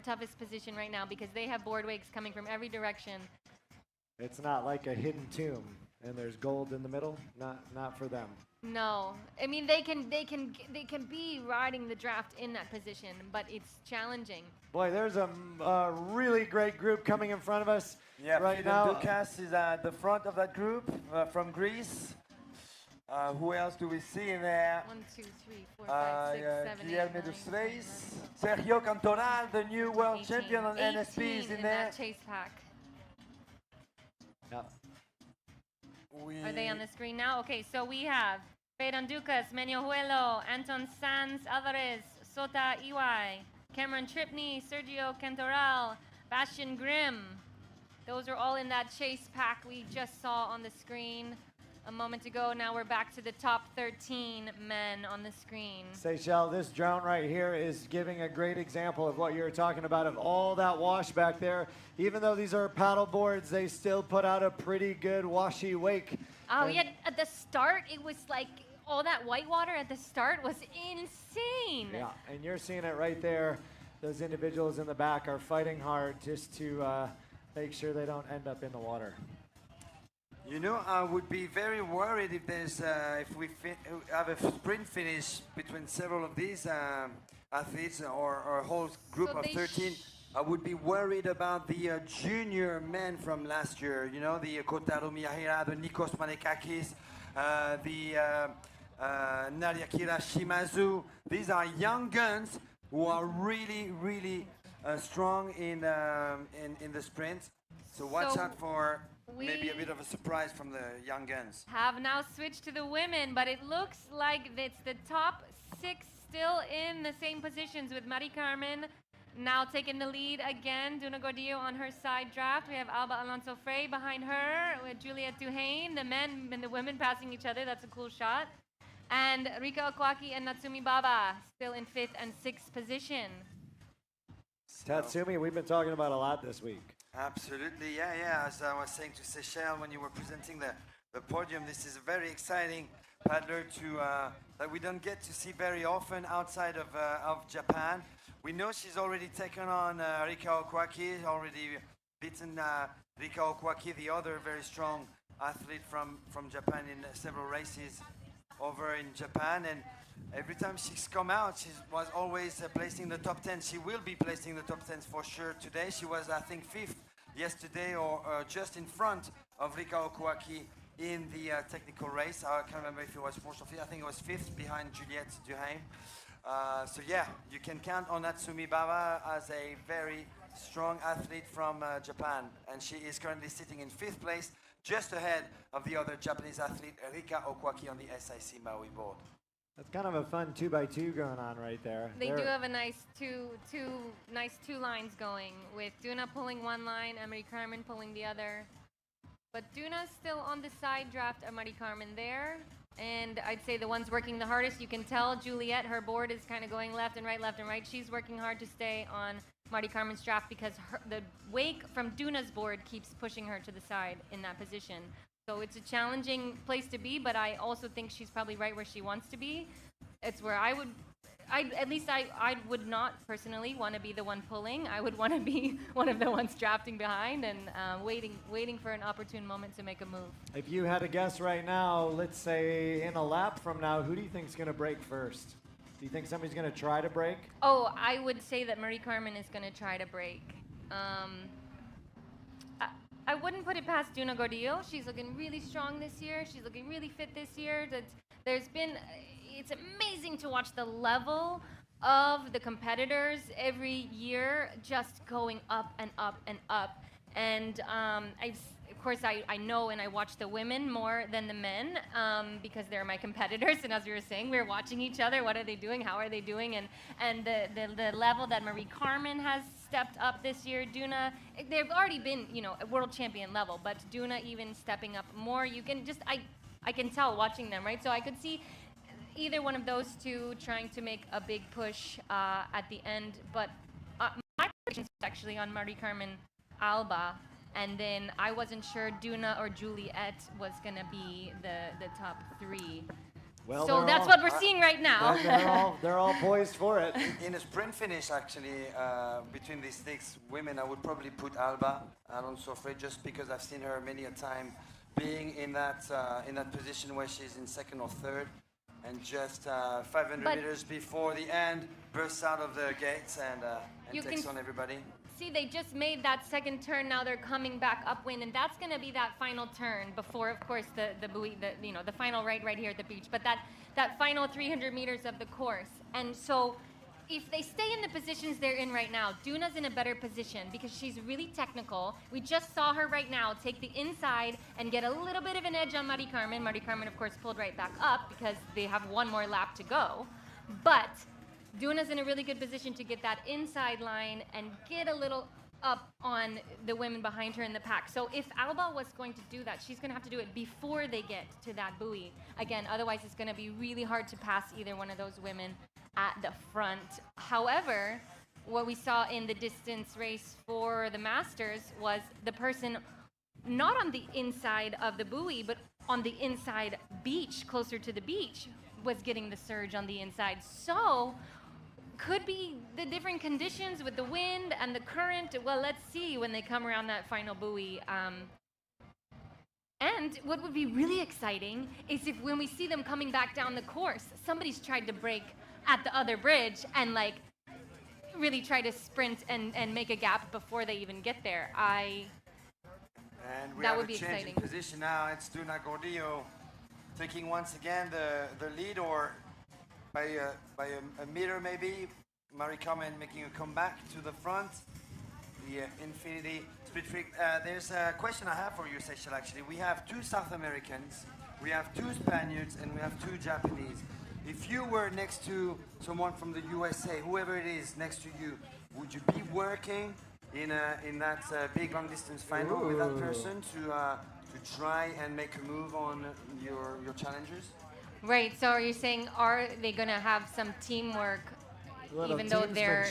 C: toughest position right now because they have board wakes coming from every direction.
A: It's not like a hidden tomb and there's gold in the middle. Not for them.
C: No, I mean they can be riding the draft in that position, but it's challenging.
A: Boy, there's a really great group coming in front of us right now.
D: Dukas is at the front of that group from Greece. Who else do we see in there?
C: 1, 2, 3, 4, 5, 6, 7, 8, 9,
D: Guilherme dos Reis, Sergio Cantoral, the new world champion on NSP, is in there.
C: That chase pack.
A: Yep.
C: Are they on the screen now? Okay, so we have Feiran Ducas, Meniojuelo, Anton Sanz Alvarez, Sota Iwai, Cameron Tripney, Sergio Cantoral, Bastian Grimm. Those are all in that chase pack we just saw on the screen a moment ago. Now we're back to the top 13 men on the screen.
A: Seychelles, this drone right here is giving a great example of what you're talking about, of all that wash back there. Even though these are paddle boards, they still put out a pretty good washy wake.
C: Oh, yeah, at the start, it was like all that white water at the start was insane.
A: Yeah, and you're seeing it right there. Those individuals in the back are fighting hard just to make sure they don't end up in the water.
D: You know, I would be very worried if there's if we have a sprint finish between several of these athletes or a whole group
C: So
D: of
C: they
D: 13. I would be worried about the junior men from last year. You know, the Kotaro Miyahira, the Nikos Malikakis, the Nadia Kira Shimazu. These are young guns who are really, really strong in the sprint. So watch out for maybe a bit of a surprise from the young guns.
C: Have now switched to the women, but it looks like it's the top 6 still in the same positions with Mari Carmen now taking the lead again. Duna Gordillo on her side draft. We have Alba Alonso Frey behind her with Juliette Duhaime. The men and the women passing each other. That's a cool shot. And Rika Okwaki and Natsumi Baba still in 5th and 6th position.
A: Tatsumi, we've been talking about a lot this week.
D: Absolutely, yeah. As I was saying to Seychelles when you were presenting the podium, this is a very exciting paddler that we don't get to see very often outside of Japan. We know she's already taken on Rika Okwaki, already beaten Rika Okwaki, the other very strong athlete from Japan in several races over in Japan. And every time she's come out, she was always placing the top 10. She will be placing the top 10 for sure today. She was, I think, 5th yesterday or just in front of Rika Okwaki in the technical race. I can't remember if it was fourth or fifth. I think it was fifth behind Juliette Duhaime. So yeah, you can count on Natsumi Baba as a very strong athlete from Japan, and she is currently sitting in 5th place, just ahead of the other Japanese athlete Rika Okwaki on the SIC Maui board.
A: That's kind of a fun 2x2 going on right there.
C: They do have a nice two lines going, with Duna pulling one line, Marie Carmen pulling the other. But Duna's still on the side draft of Marie Carmen there. And I'd say the ones working the hardest, you can tell Juliette, her board is kind of going left and right, left and right. She's working hard to stay on Marie Carmen's draft because the wake from Duna's board keeps pushing her to the side in that position. So it's a challenging place to be, but I also think she's probably right where she wants to be. It's where I would not personally want to be the one pulling. I would want to be one of the ones drafting behind and waiting for an opportune moment to make a move.
A: If you had to guess right now, let's say in a lap from now, who do you think is going to break first? Do you think somebody's going to try to break?
C: Oh, I would say that Marie Carmen is going to try to break. I wouldn't put it past Duna Gordillo. She's looking really strong this year. She's looking really fit this year. It's amazing to watch the level of the competitors every year just going up and up and up. And of course, I know and I watch the women more than the men because they're my competitors. And as we were saying, we're watching each other. What are they doing? How are they doing? And the level that Marie Carmen has stepped up this year, Duna, they've already been, a world champion level, but Duna even stepping up more. You can just, I can tell watching them, right? So I could see either one of those two trying to make a big push at the end, but my prediction is actually on Marie Carmen Alba, and then I wasn't sure Duna or Juliette was going to be the top 3.
A: Well,
C: so that's what we're seeing right now.
A: They're all poised for it.
D: In a sprint finish, actually, between these 6 women, I would probably put Alba Alonso Frey, just because I've seen her many a time being in that position where she's in 2nd or 3rd, and just 500 meters before the end, bursts out of the gates and takes on everybody.
C: See, they just made that second turn. Now they're coming back upwind, and that's going to be that final turn before, of course, the buoy, the final right here at the beach. But that final 300 meters of the course. And so, if they stay in the positions they're in right now, Duna's in a better position because she's really technical. We just saw her right now take the inside and get a little bit of an edge on Marie Carmen. Marie Carmen, of course, pulled right back up because they have one more lap to go. But Duna's in a really good position to get that inside line and get a little up on the women behind her in the pack. So if Alba was going to do that, she's going to have to do it before they get to that buoy. Again, otherwise it's going to be really hard to pass either one of those women at the front. However, what we saw in the distance race for the Masters was the person not on the inside of the buoy, but on the inside beach, closer to the beach, was getting the surge on the inside. So could be the different conditions with the wind and the current. Well, let's see when they come around that final buoy. And what would be really exciting is if when we see them coming back down the course, somebody's tried to break at the other bridge and really try to sprint and make a gap before they even get there.
D: And we
C: that
D: have
C: would
D: a
C: be
D: change
C: exciting.
D: in position now. It's Duna Gordillo taking once again the lead, or by a meter maybe. Marie Carmen making a comeback to the front. The Infinity Speed Freak. There's a question I have for you, Seychelles, actually. We have 2 South Americans, we have 2 Spaniards, and we have 2 Japanese. If you were next to someone from the USA, whoever it is next to you, would you be working in that big long distance final with that person to try and make a move on your challengers?
C: Right, so are you saying, are they going to have some teamwork even though they're...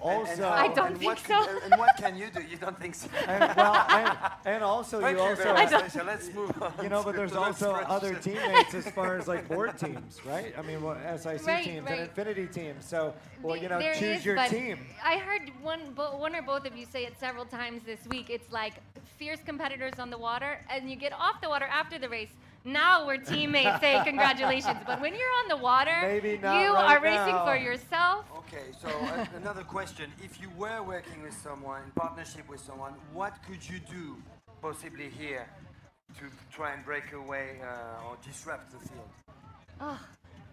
A: Also,
C: I don't think so.
D: And what can you do? You don't think so?
A: And also,
D: Thank
A: you
D: you
A: also,
D: very much, Seychelles. Let's move on.
A: but there's
D: to the next
A: also
D: question.
A: other teammates as far as board teams, right? I mean, SIC
C: Right,
A: teams
C: right.
A: and Infinity teams. So,
C: There
A: choose
C: is,
A: your
C: but
A: team.
C: I heard one or both of you say it several times this week. It's like fierce competitors on the water, and you get off the water after the race. Now we're teammates. Say congratulations. But when you're on the water,
A: Maybe not
C: you
A: right
C: are racing
A: now.
C: for yourself.
D: Okay, so another question. If you were working with someone, in partnership with someone, what could you do possibly here to try and break away or disrupt the field?
C: Oh,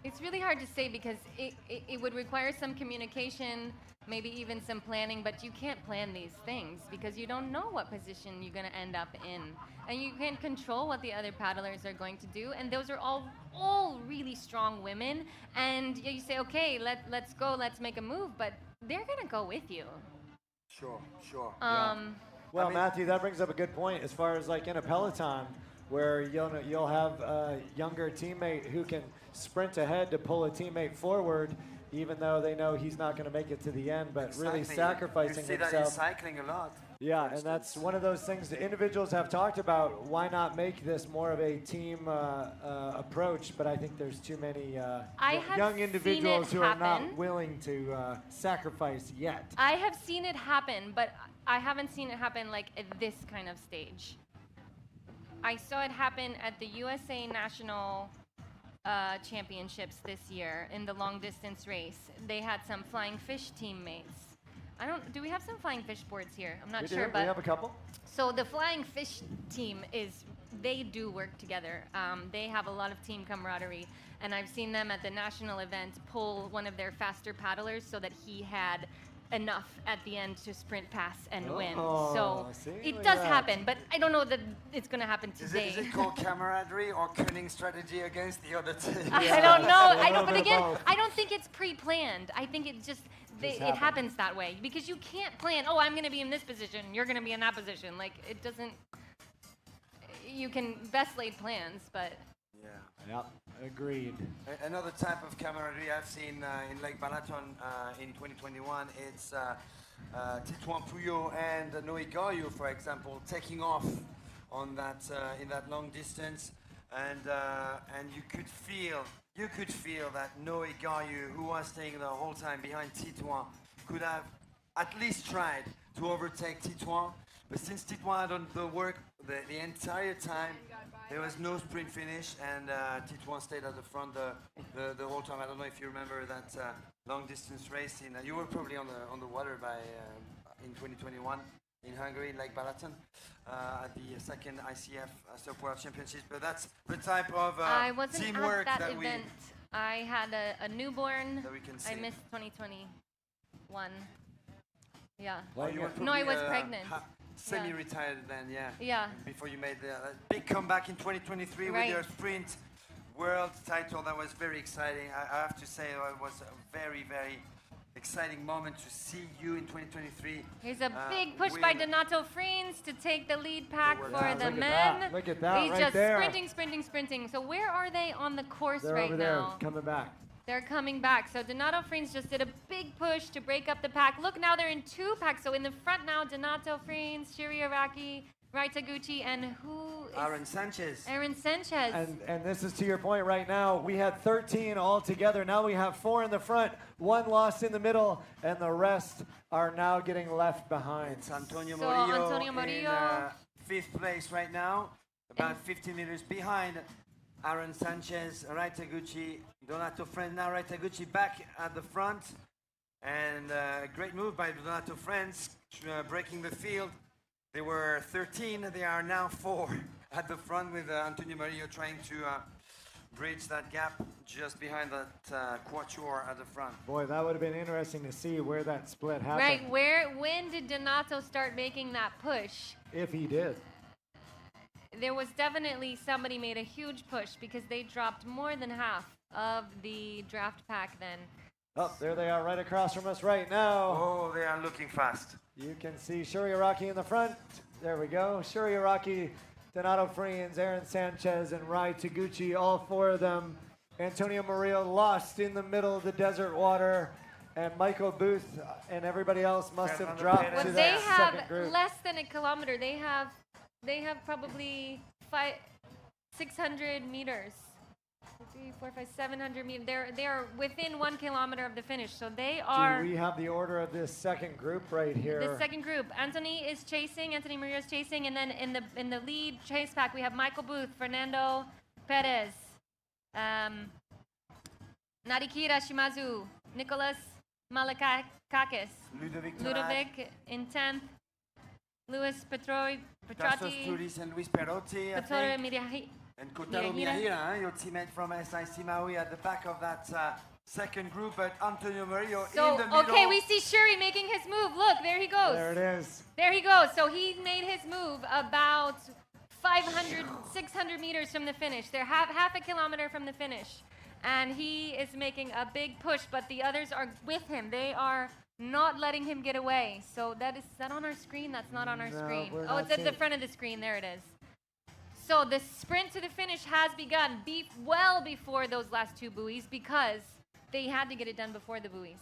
C: it's really hard to say because it would require some communication, maybe even some planning, but you can't plan these things because you don't know what position you're going to end up in. And you can't control what the other paddlers are going to do. And those are all really strong women. And you say, okay, let's go, let's make a move, but they're going to go with you.
D: Sure.
A: Well, Matthew, that brings up a good point as far as like in a peloton where you'll have a younger teammate who can sprint ahead to pull a teammate forward, even though they know he's not going to make it to the end, but really sacrificing
D: you see
A: himself.
D: that in cycling a lot.
A: Yeah, and that's one of those things that individuals have talked about. Why not make this more of a team approach? But I think there's too many young individuals who are not willing to sacrifice yet.
C: I have seen it happen, but I haven't seen it happen like at this kind of stage. I saw it happen at the USA National Championships this year in the long distance race. They had some flying fish teammates. Do we have some flying fish boards here? I'm not sure, but
A: we have a couple.
C: So the flying fish team they do work together. They have a lot of team camaraderie, and I've seen them at the national event pull one of their faster paddlers so that he had enough at the end to sprint past and win. So it does happen, but I don't know that it's going to happen today.
D: Is it called camaraderie or cunning strategy against the other team?
C: I don't know. But again, I don't think it's pre-planned. I think it just it happens that way because you can't plan. Oh, I'm going to be in this position. You're going to be in that position. Like it doesn't. You can best laid plans, but.
A: Yeah, agreed.
D: Another type of camaraderie I've seen in Lake Balaton in 2021, it's Titouan Pouillot and Noé Gaillot, for example, taking off on that in that long distance, and you could feel that Noé Gaillot, who was staying the whole time behind Titouan, could have at least tried to overtake Titouan, but since Titouan had done the work the entire time, there was no sprint finish, and Titouan stayed at the front the whole time. I don't know if you remember that long distance race. You were probably on the water in 2021 in Hungary, in Lake Balaton, at the second ICF SUP World Championships. But that's the type of
C: I wasn't
D: teamwork
C: at that event. I had a newborn.
D: That we can see.
C: I missed 2021. Yeah.
D: Well, you were
C: No, I was pregnant.
D: Semi-retired then, yeah.
C: Yeah.
D: Before you made the big comeback in 2023 with your sprint world title, that was very exciting. I have to say it was a very, very exciting moment to see you in 2023.
C: Here's a big push by Donato Friens to take the lead pack for the
A: men.
C: men.
A: Look at that,
C: He's
A: right
C: just
A: there.
C: sprinting. So where are they on the course
A: They're
C: right
A: over
C: now?
A: there, coming back.
C: They're coming back. So Donato Friens just did a big push to break up the pack. Look, now they're in two packs. So in the front now, Donato Friens, Shiri Araki, Rai Taguchi, and who is
D: Aaron Sanchez.
C: Aaron Sanchez.
A: And this is to your point right now. We had 13 all together. Now we have 4 in the front, 1 lost in the middle, and the rest are now getting left behind.
D: It's Antonio
C: So
D: Murillo,
C: Antonio Murillo
D: in 5th place right now, about 15 meters behind Aaron Sanchez, Rai Taguchi, Donato Friens. Now Rai Taguchi back at the front, and a great move by Donato Friens, breaking the field. They were 13, they are now 4 at the front with Antonio Murillo trying to bridge that gap just behind that quatuor at the front.
A: Boy, that would have been interesting to see where that split happened.
C: Right, when did Donato start making that push?
A: If he did.
C: There was definitely somebody made a huge push because they dropped more than half of the draft pack then.
A: Oh, there they are right across from us right now.
D: Oh, they are looking fast.
A: You can see Shuri Araki in the front. There we go. Shuri Araki, Donato Friens, Aaron Sanchez, and Rai Taguchi, all 4 of them. Antonio Murillo lost in the middle of the desert water. And Michael Booth and everybody else must have dropped to that second group.
C: They have less than a kilometer. They have probably 600 meters. 3, 4, 5, 700 meters. They are within 1 kilometer of the finish. So they are.
A: Do we have the order of this second group right here?
C: The second group. Anthony Murillo is chasing, and then in the lead chase pack we have Michael Booth, Fernando Perez, Narikira Shimazu, Nicholas Malakakis, Ludovic in 10th. Luis
D: Tassos
C: Petrotti,
D: Turis and Luis Perotti, I
C: Pettore
D: think.
C: Mirahi.
D: And Kotaro Miyahira, your teammate from SIC Maui at the back of that second group, but Antonio Murillo in the middle.
C: Okay, we see Shuri making his move. Look, there he goes.
A: There it is.
C: There he goes. So he made his move about 500, 600 meters from the finish. They're half a kilometer from the finish. And he is making a big push, but the others are with him. They are not letting him get away. So is that on our screen? That's not on our screen. Oh, it's at the front of the screen. There it is. So the sprint to the finish has begun well before those last two buoys because they had to get it done before the buoys.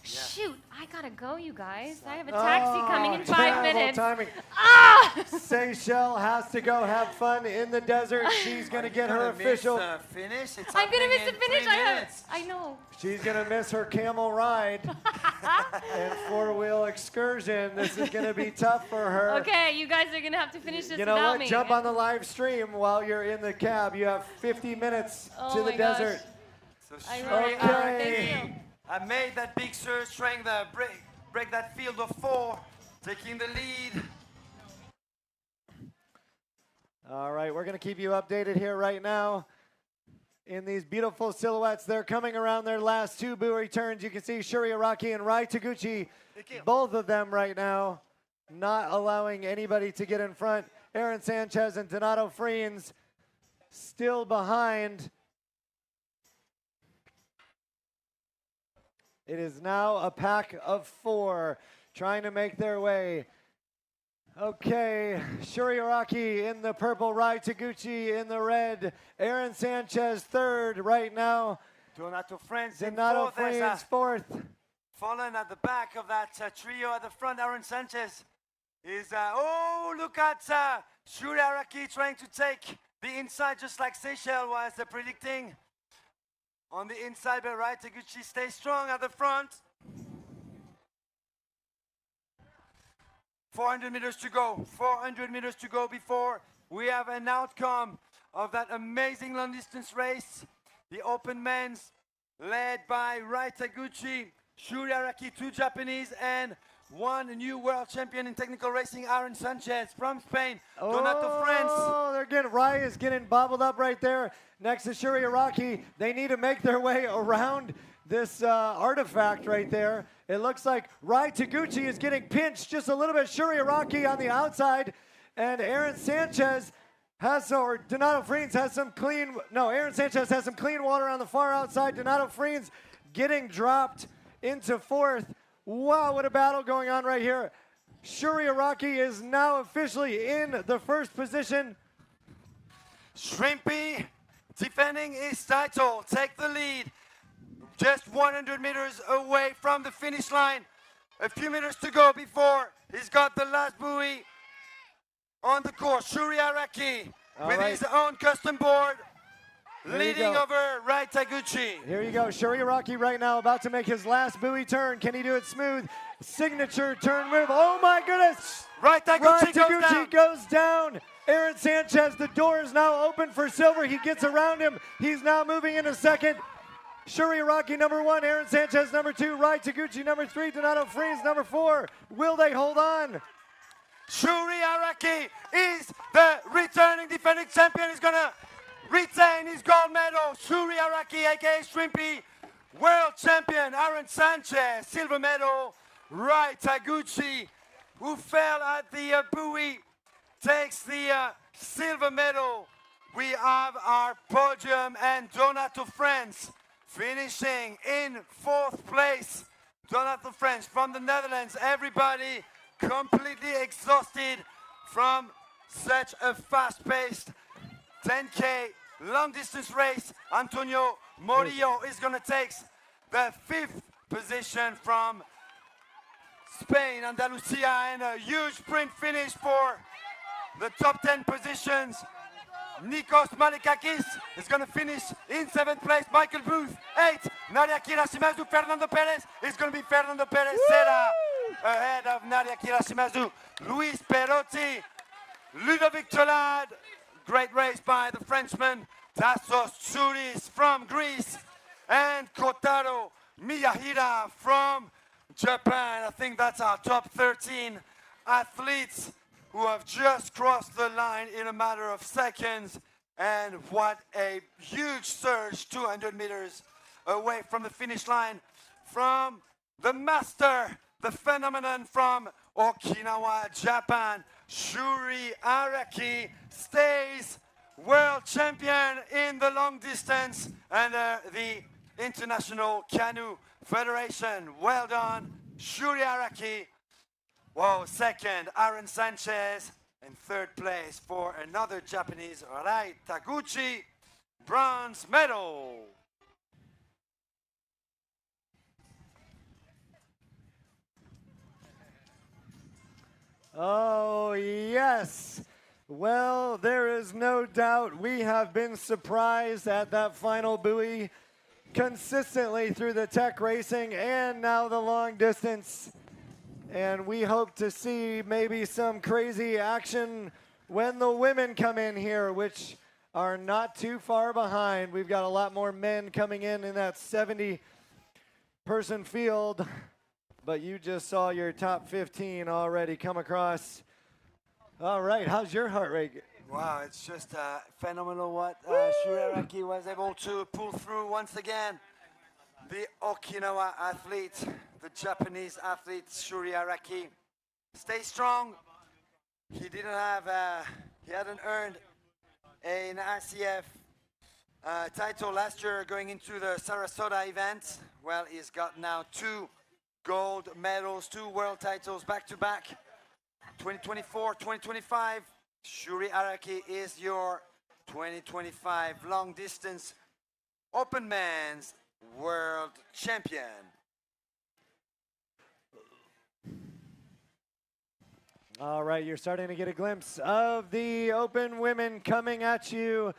C: Yeah. Shoot, I gotta go, you guys. I have a taxi coming in 5 minutes.
A: Timing.
C: Ah!
A: Seychelles has to go have fun in the desert. She's gonna get her official
D: finish.
C: I'm gonna miss the finish. I know.
A: She's gonna miss her camel ride and four-wheel excursion. This is gonna be tough for her.
C: Okay, you guys are gonna have to finish this
A: without me. You know what?
C: Me.
A: Jump on the live stream while you're in the cab. You have 50 minutes to the desert.
D: So
C: Thank you.
D: I made that big surge, trying to break that field of 4, taking the lead.
A: All right, we're going to keep you updated here right now. In these beautiful silhouettes, they're coming around their last two buoy turns. You can see Shuri Araki and Rai Taguchi, both of them right now, not allowing anybody to get in front. Aaron Sanchez and Donato Friens still behind. It is now a pack of 4 trying to make their way. Okay, Shuri Araki in the purple, Rai Taguchi in the red, Aaron Sanchez third right now.
D: Donato Friens
A: fourth.
D: Fallen at the back of that trio at the front. Aaron Sanchez is, look at Shuri Araki trying to take the inside just like Seychelles was predicting. On the inside, but Rai Taguchi stays strong at the front. 400 meters to go. 400 meters to go before we have an outcome of that amazing long distance race. The open men's led by Rai Taguchi, Shuri Araki, 2 Japanese, and 1 new world champion in technical racing, Aaron Sanchez from Spain. Donato Friens.
A: Oh, Rai is getting bobbled up right there next to Shuri Araki. They need to make their way around this artifact right there. It looks like Rai Taguchi is getting pinched just a little bit. Shuri Araki on the outside, and Aaron Sanchez Donato Friens has some clean, Aaron Sanchez has some clean water on the far outside. Donato Friens getting dropped into 4th. Wow, what a battle going on right here. Shuri Araki is now officially in the 1st position.
D: Shrimpy defending his title, take the lead. Just 100 meters away from the finish line. A few meters to go before he's got the last buoy on the course. Shuri Araki with his own custom board. Leading over Rai Taguchi.
A: Here you go, Shuri Araki right now about to make his last buoy turn. Can he do it smooth? Signature turn move. Oh my goodness!
D: Rai Taguchi
A: goes down. Aaron Sanchez, the door is now open for silver. He gets around him. He's now moving into 2nd. Shuri Araki number 1, Aaron Sanchez number 2, Rai Taguchi number 3, Donato Friens number 4. Will they hold on?
D: Shuri Araki is the returning defending champion. He's gonna retain his gold medal. Shuri Araki, aka Shrimpy, world champion. Aaron Sanchez, silver medal. Rai Taguchi, who fell at the buoy, takes the silver medal. We have our podium, and Donato Friens finishing in 4th place. Donato Friens from the Netherlands. Everybody completely exhausted from such a fast-paced 10K long distance race. Antonio Murillo is going to take the 5th position from Spain, Andalusia, and a huge sprint finish for the top 10 positions. Nikos Malikakis is going to finish in 7th place. Michael Booth, 8th. Nadia Kirashimazu, Fernando Perez is going to be Fernando Perez Serra ahead of Nadia Kirashimazu. Luis Perotti, Ludovic Tolad, great race by the Frenchman. Tassos Tsouris from Greece, and Kotaro Miyahira from Japan. I think that's our top 13 athletes who have just crossed the line in a matter of seconds. And what a huge surge, 200 meters away from the finish line, from the master, the phenomenon from Okinawa, Japan. Shuri Araki stays world champion in the long distance under the International Canoe Federation. Well done, Shuri Araki. Whoa, second, Aaron Sanchez. And third place for another Japanese, Rai Taguchi, bronze medal.
A: Oh, yes. Well, there is no doubt we have been surprised at that final buoy consistently through the tech racing and now the long distance. And we hope to see maybe some crazy action when the women come in here, which are not too far behind. We've got a lot more men coming in that 70-person field. But you just saw your top 15 already come across. All right, how's your heart rate?
D: Wow, it's just phenomenal what Shuri Araki was able to pull through once again. The Okinawa athlete, the Japanese athlete, Shuri Araki. Stay strong. He hadn't earned an ICF title last year going into the Sarasota event. Well, he's got now 2 gold medals, 2 world titles back-to-back. 2024, 2025. Shuri Araki is your 2025 long distance open men's world champion.
A: All right, you're starting to get a glimpse of the open women coming at you.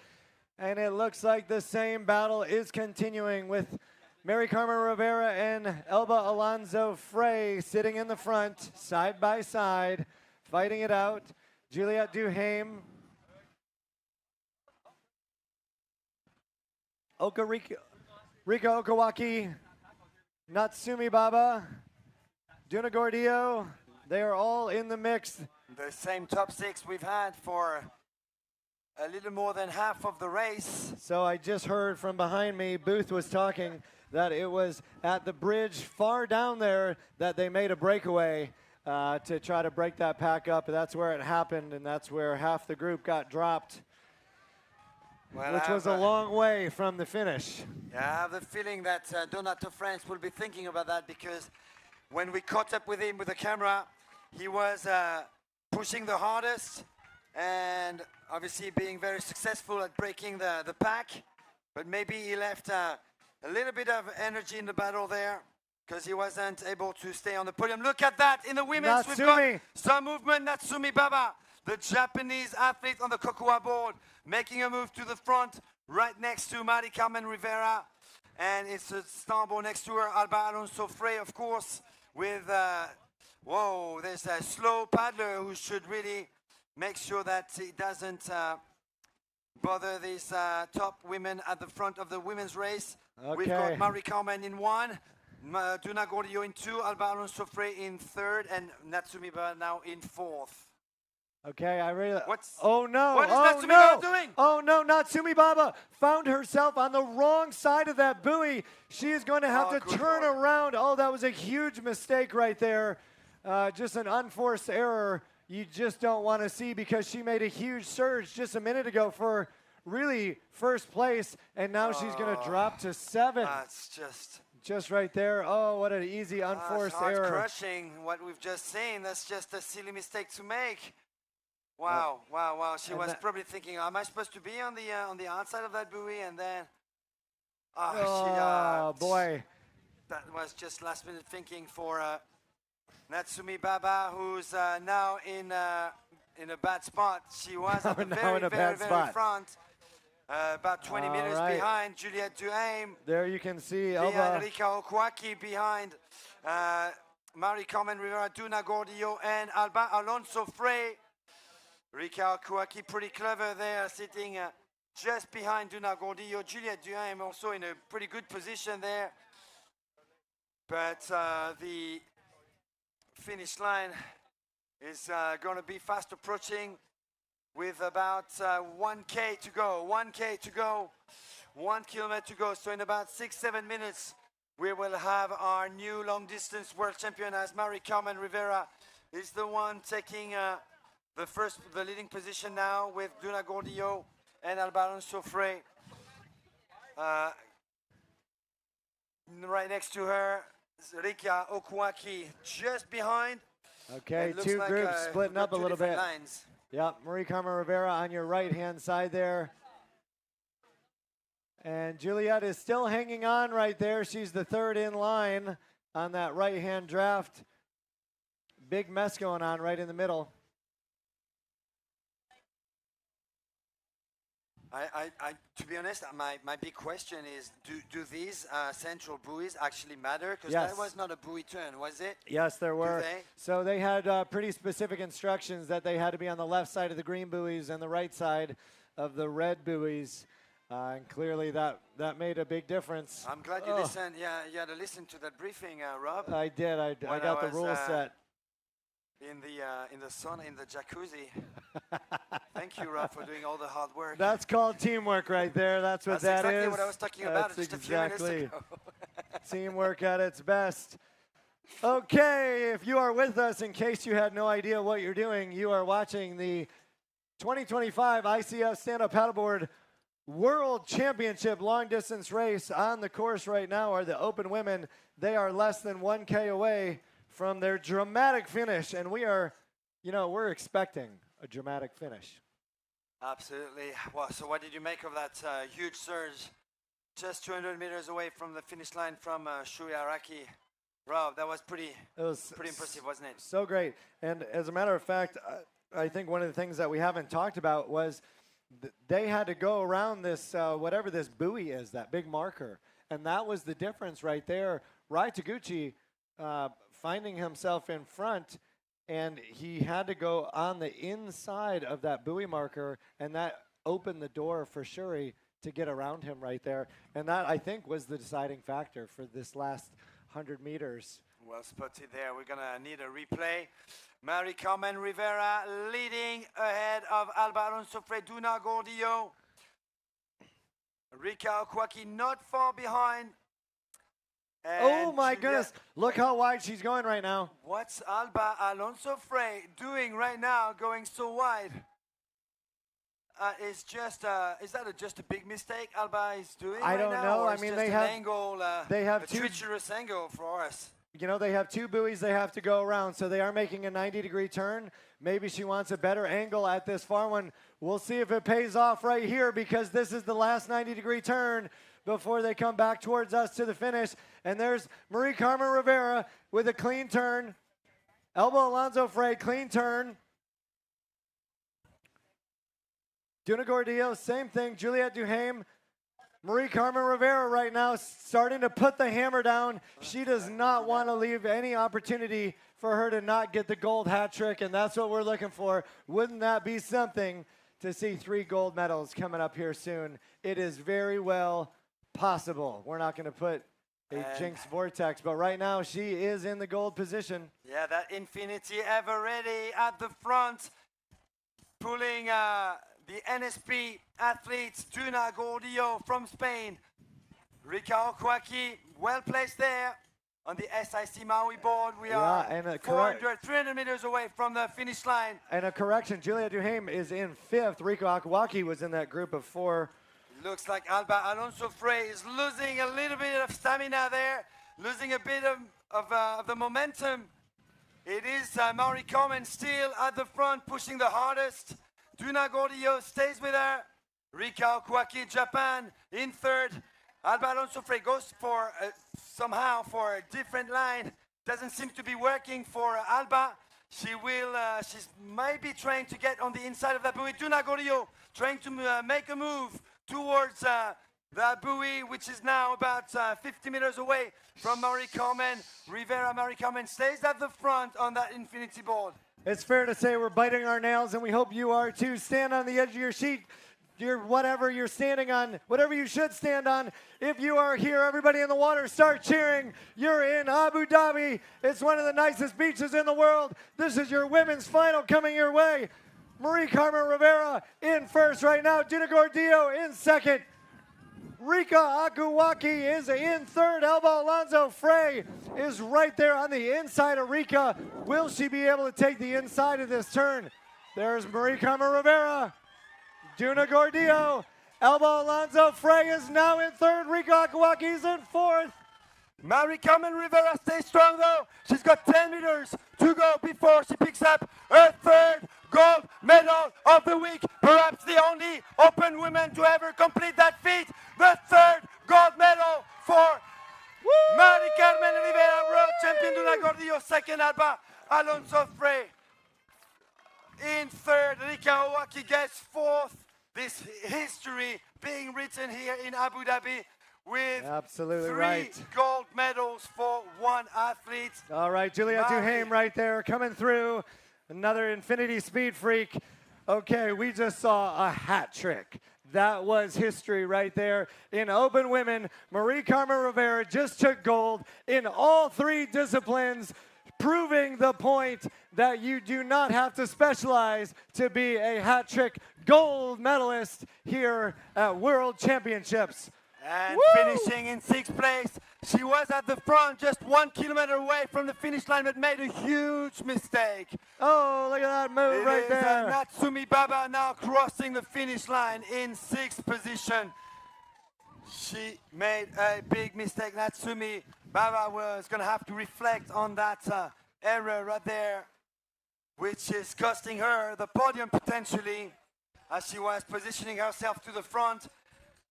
A: And it looks like the same battle is continuing with Mary Carmen Rivera and Elba Alonso Frey sitting in the front, side by side, fighting it out. Juliette Duhame, Rika Okawaki, Natsumi Baba, Duna Gordillo, they are all in the mix.
D: The same top 6 we've had for a little more than half of the race.
A: So I just heard from behind me, Booth was talking that it was at the bridge far down there that they made a breakaway to try to break that pack up. That's where it happened, and that's where half the group got dropped, which was a long way from the finish.
D: Yeah, I have the feeling that Donato France will be thinking about that, because when we caught up with him with the camera, he was pushing the hardest and obviously being very successful at breaking the pack, but maybe he left a little bit of energy in the battle there because he wasn't able to stay on the podium. Look at that in the women's. We've got some movement. Natsumi Baba, the Japanese athlete on the Kokua board, making a move to the front right next to Mari Carmen Rivera. And it's a starboard next to her, Alba Alonso Frey, of course, with, whoa, there's a slow paddler who should really make sure that he doesn't bother these top women at the front of the women's race. Okay. We've got Mari Carmen in 1, Duna Gordillo in 2, Alba Alonso Frey in 3rd, and Natsumi Baba now in 4th.
A: Okay, I really.
D: What's?
A: Oh no!
D: What is
A: oh
D: Natsumi
A: no!
D: Baba doing?
A: Oh no! Natsumi Baba found herself on the wrong side of that buoy. She is going to have to turn around. Oh, that was a huge mistake right there. Just an unforced error. You just don't want to see, because she made a huge surge just a minute ago for really first place, and now she's going to drop to 7.
D: That's
A: just right there. Oh, what an easy unforced error.
D: Crushing what we've just seen. That's just a silly mistake to make. Wow, wow. She was probably thinking, am I supposed to be on the outside of that buoy? And then,
A: boy.
D: That was just last minute thinking for Natsumi Baba, who's now in a bad spot. She was at the very front, about 20 meters behind Juliette Duhame.
A: There you can see
D: Elba. Rika Okawaki behind Mari Carmen Rivera, Duna Gordillo, and Alba Alonso Frey. Rika Okawaki pretty clever there, sitting just behind Duna Gordillo. Juliette Duhame also in a pretty good position there. But the finish line is going to be fast approaching with about 1K to go. 1K to go. 1 kilometer to go. So in about 6-7 minutes, we will have our new long distance world champion, as Marie-Carmen Rivera is the one taking the leading position now with Duna Gordillo and Alba Alonso Frey. Right next to her, Rika Okuaki just behind.
A: Okay, two groups splitting up a little bit.
D: Lines.
A: Yep, Marie-Carmen Rivera on your right-hand side there. And Juliette is still hanging on right there. She's the third in line on that right-hand draft. Big mess going on right in the middle.
D: To be honest, my big question is, do these central buoys actually matter? Because
A: Yes.
D: that was not a buoy turn, was it?
A: Yes, there were.
D: they?
A: So they had pretty specific instructions that they had to be on the left side of the green buoys and the right side of the red buoys. And clearly that made a big difference.
D: I'm glad you listened. Yeah, you had to listen to that briefing, Rob.
A: I did. I got the rules set.
D: In the sun, in the jacuzzi. Thank you, Rob, for doing all the hard work.
A: That's called teamwork right there. That's what
D: That's
A: that
D: exactly
A: is.
D: what I was talking about
A: That's
D: just a few minutes
A: exactly
D: ago.
A: teamwork at its best. Okay, if you are with us, in case you had no idea what you're doing, you are watching the 2025 ICF Stand-Up Paddleboard World Championship long distance race. On the course right now are the open women. They are less than 1K away from their dramatic finish, and we are, we're expecting a dramatic finish.
D: Absolutely. Well, so what did you make of that huge surge just 200 meters away from the finish line from Shuri Araki? Rob, that was pretty impressive, wasn't it?
A: So great. And as a matter of fact, I think one of the things that we haven't talked about was they had to go around this, whatever this buoy is, that big marker. And that was the difference right there. Rai Taguchi finding himself in front, and he had to go on the inside of that buoy marker, and that opened the door for Shuri to get around him right there. And that, I think, was the deciding factor for this last 100 meters.
D: Well spotted there. We're going to need a replay. Marie-Carmen Rivera leading ahead of Alba Alonso Frey, Duna Gordillo. Rika Okuaki not far behind.
A: Oh
D: And
A: my
D: Juliette-
A: goodness, look how wide she's going right now.
D: What's Alba Alonso Frey doing right now, going so wide? Is that just a big mistake Alba is doing
A: I
D: right
A: don't
D: now,
A: know.
D: or
A: I
D: it's
A: mean,
D: just
A: they
D: an
A: have-
D: angle,
A: they have
D: a
A: two-
D: treacherous angle for us.
A: They have two buoys they have to go around, so they are making a 90-degree turn. Maybe she wants a better angle at this far one. We'll see if it pays off right here, because this is the last 90-degree turn before they come back towards us to the finish. And there's Marie-Carmen Rivera with a clean turn. Elba Alonso Frey, clean turn. Duna Gordillo, same thing. Juliette Duhaime. Marie-Carmen Rivera right now starting to put the hammer down. She does not want to leave any opportunity for her to not get the gold hat trick, and that's what we're looking for. Wouldn't that be something to see 3 gold medals coming up here soon? It is very well possible. We're not going to put a jinx vortex, but right now she is in the gold position.
D: Yeah, that Infinity ever ready at the front, pulling the NSP athletes, Duna Gordillo from Spain. Rika Okuaki, well placed there on the SIC Maui board. We are
A: and
D: 300 meters away from the finish line.
A: And a correction, Juliette Duhaime is in 5th. Rika Okuaki was in that group of 4.
D: Looks like Alba Alonso Frey is losing a little bit of stamina there, losing a bit of the momentum. It is Marie-Carmen still at the front, pushing the hardest. Duna Gordillo stays with her. Rika Okuaki, Japan, in 3rd. Alba Alonso Frey goes for somehow for a different line. Doesn't seem to be working for Alba. She's maybe trying to get on the inside of that buoy. Duna Gordillo trying to make a move towards that buoy, which is now about 50 meters away from Marie-Carmen Rivera. Marie-Carmen stays at the front on that infinity board.
A: It's fair to say we're biting our nails, and we hope you are too. Stand on the edge of your seat. your whatever you're standing on, whatever you should stand on. If you are here, everybody in the water, start cheering. You're in Abu Dhabi. It's one of the nicest beaches in the world. This is your women's final coming your way. Marie-Carmen Rivera in first right now. Gina Gordillo in second. Rika Akuwaki is in third. Elba Alonso Frey is right there on the inside of Rika. Will she be able to take the inside of this turn? There's Marie-Carmen Rivera. Gina Gordillo. Elba Alonso Frey is now in third. Rika Akuwaki is in fourth.
D: Marie-Carmen Rivera stays strong though. She's got 10 meters to go before she picks up her third gold medal of the week. Perhaps the only open woman to ever complete that feat. The third gold medal for Marie-Carmen Rivera, world champion. Gina Gordillo second, Alba Alonso Frey in third. Rika Akuwaki gets fourth. This history being written here in Abu Dhabi with
A: absolutely
D: three
A: right.
D: gold medals for one athlete.
A: All right, Juliette Duhaime right there coming through. Another infinity speed freak. Okay, we just saw a hat trick. That was history right there. In open women, Marie-Carmen Rivera just took gold in all three disciplines, proving the point that you do not have to specialize to be a hat trick gold medalist here at World Championships.
D: And
A: Woo!
D: finishing in sixth place, she was at the front, just 1 kilometer away from the finish line, but made a huge mistake.
A: Oh, look at that move right there.
D: Natsumi Baba now crossing the finish line in sixth position. She made a big mistake. Natsumi Baba was going to have to reflect on that error right there, which is costing her the podium potentially, as she was positioning herself to the front.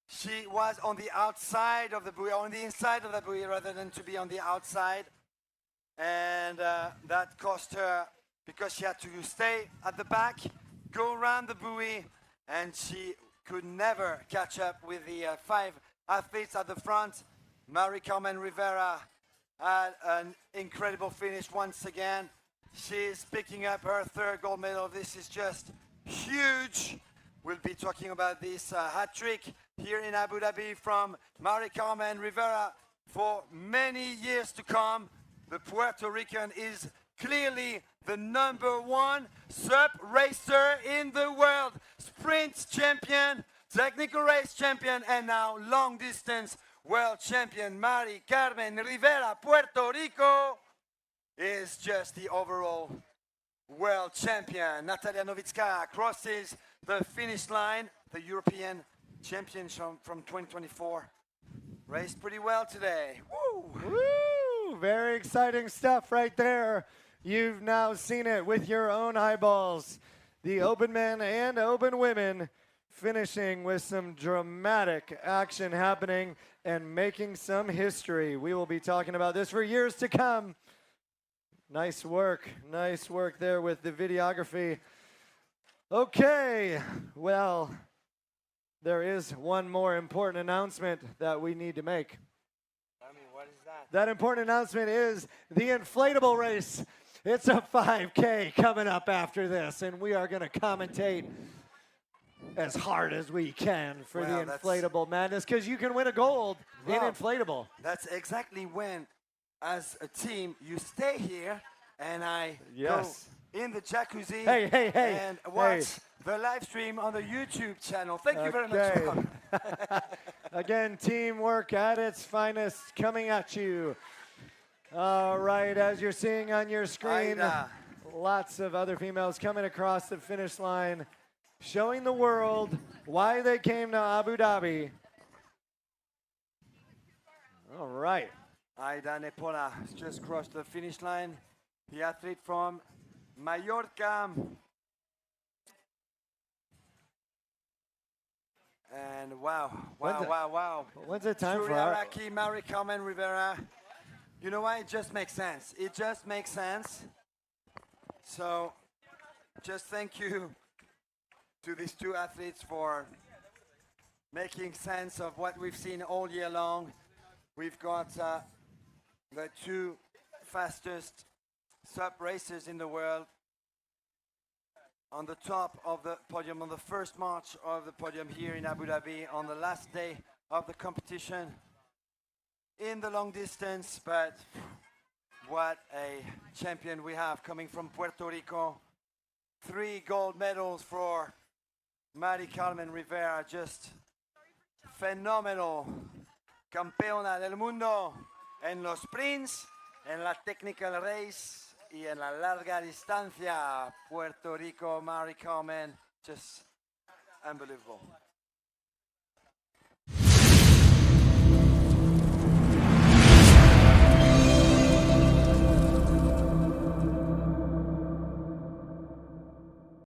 D: She was on the outside of the buoy, on the inside of the buoy rather than to be on the outside. And that cost her because she had to stay at the back, go around the buoy, and she could never catch up with the 5 athletes at the front. Marie-Carmen Rivera had an incredible finish once again. She's picking up her third gold medal. This is just huge. We'll be talking about this hat trick here in Abu Dhabi from Marie-Carmen Rivera for many years to come. The Puerto Rican is clearly the #1 SUP racer in the world. Sprint champion, technical race champion, and now long distance world champion. Marie-Carmen Rivera, Puerto Rico, is just the overall world champion. Natalia Novitskaya crosses the finish line. The European champion from 2024 raced pretty well today. Woo!
A: Woo! Very exciting stuff right there. You've now seen it with your own eyeballs. The open men and open women finishing with some dramatic action happening and making some history. We will be talking about this for years to come. Nice work there with the videography. Okay, well, there is one more important announcement that we need to make.
D: What is that?
A: That important announcement is the inflatable race. It's a 5K coming up after this, and we are going to commentate as hard as we can for the inflatable madness, because you can win a gold in inflatable.
D: That's exactly when, as a team, you stay here and I go in the jacuzzi and watch the live stream on the YouTube channel. Thank you very much, Rob.
A: Again, teamwork at its finest coming at you. All right, as you're seeing on your screen, lots of other females coming across the finish line, showing the world why they came to Abu Dhabi. All right.
D: Aida Nepola has just crossed the finish line. The athlete from Mallorca. And wow.
A: When's it time for
D: our... Marie-Carmen Rivera. You know why? It just makes sense. It just makes sense. So, just thank you to these two athletes for making sense of what we've seen all year long. We've got the two fastest SUP racers in the world on the top of the podium, on the first march of the podium here in Abu Dhabi, on the last day of the competition in the long distance. But what a champion we have coming from Puerto Rico. 3 gold medals for Mari Carmen Rivera, just phenomenal. Campeona del mundo en los sprints, en la technical race y en la larga distancia. Puerto Rico, Mari Carmen, just unbelievable.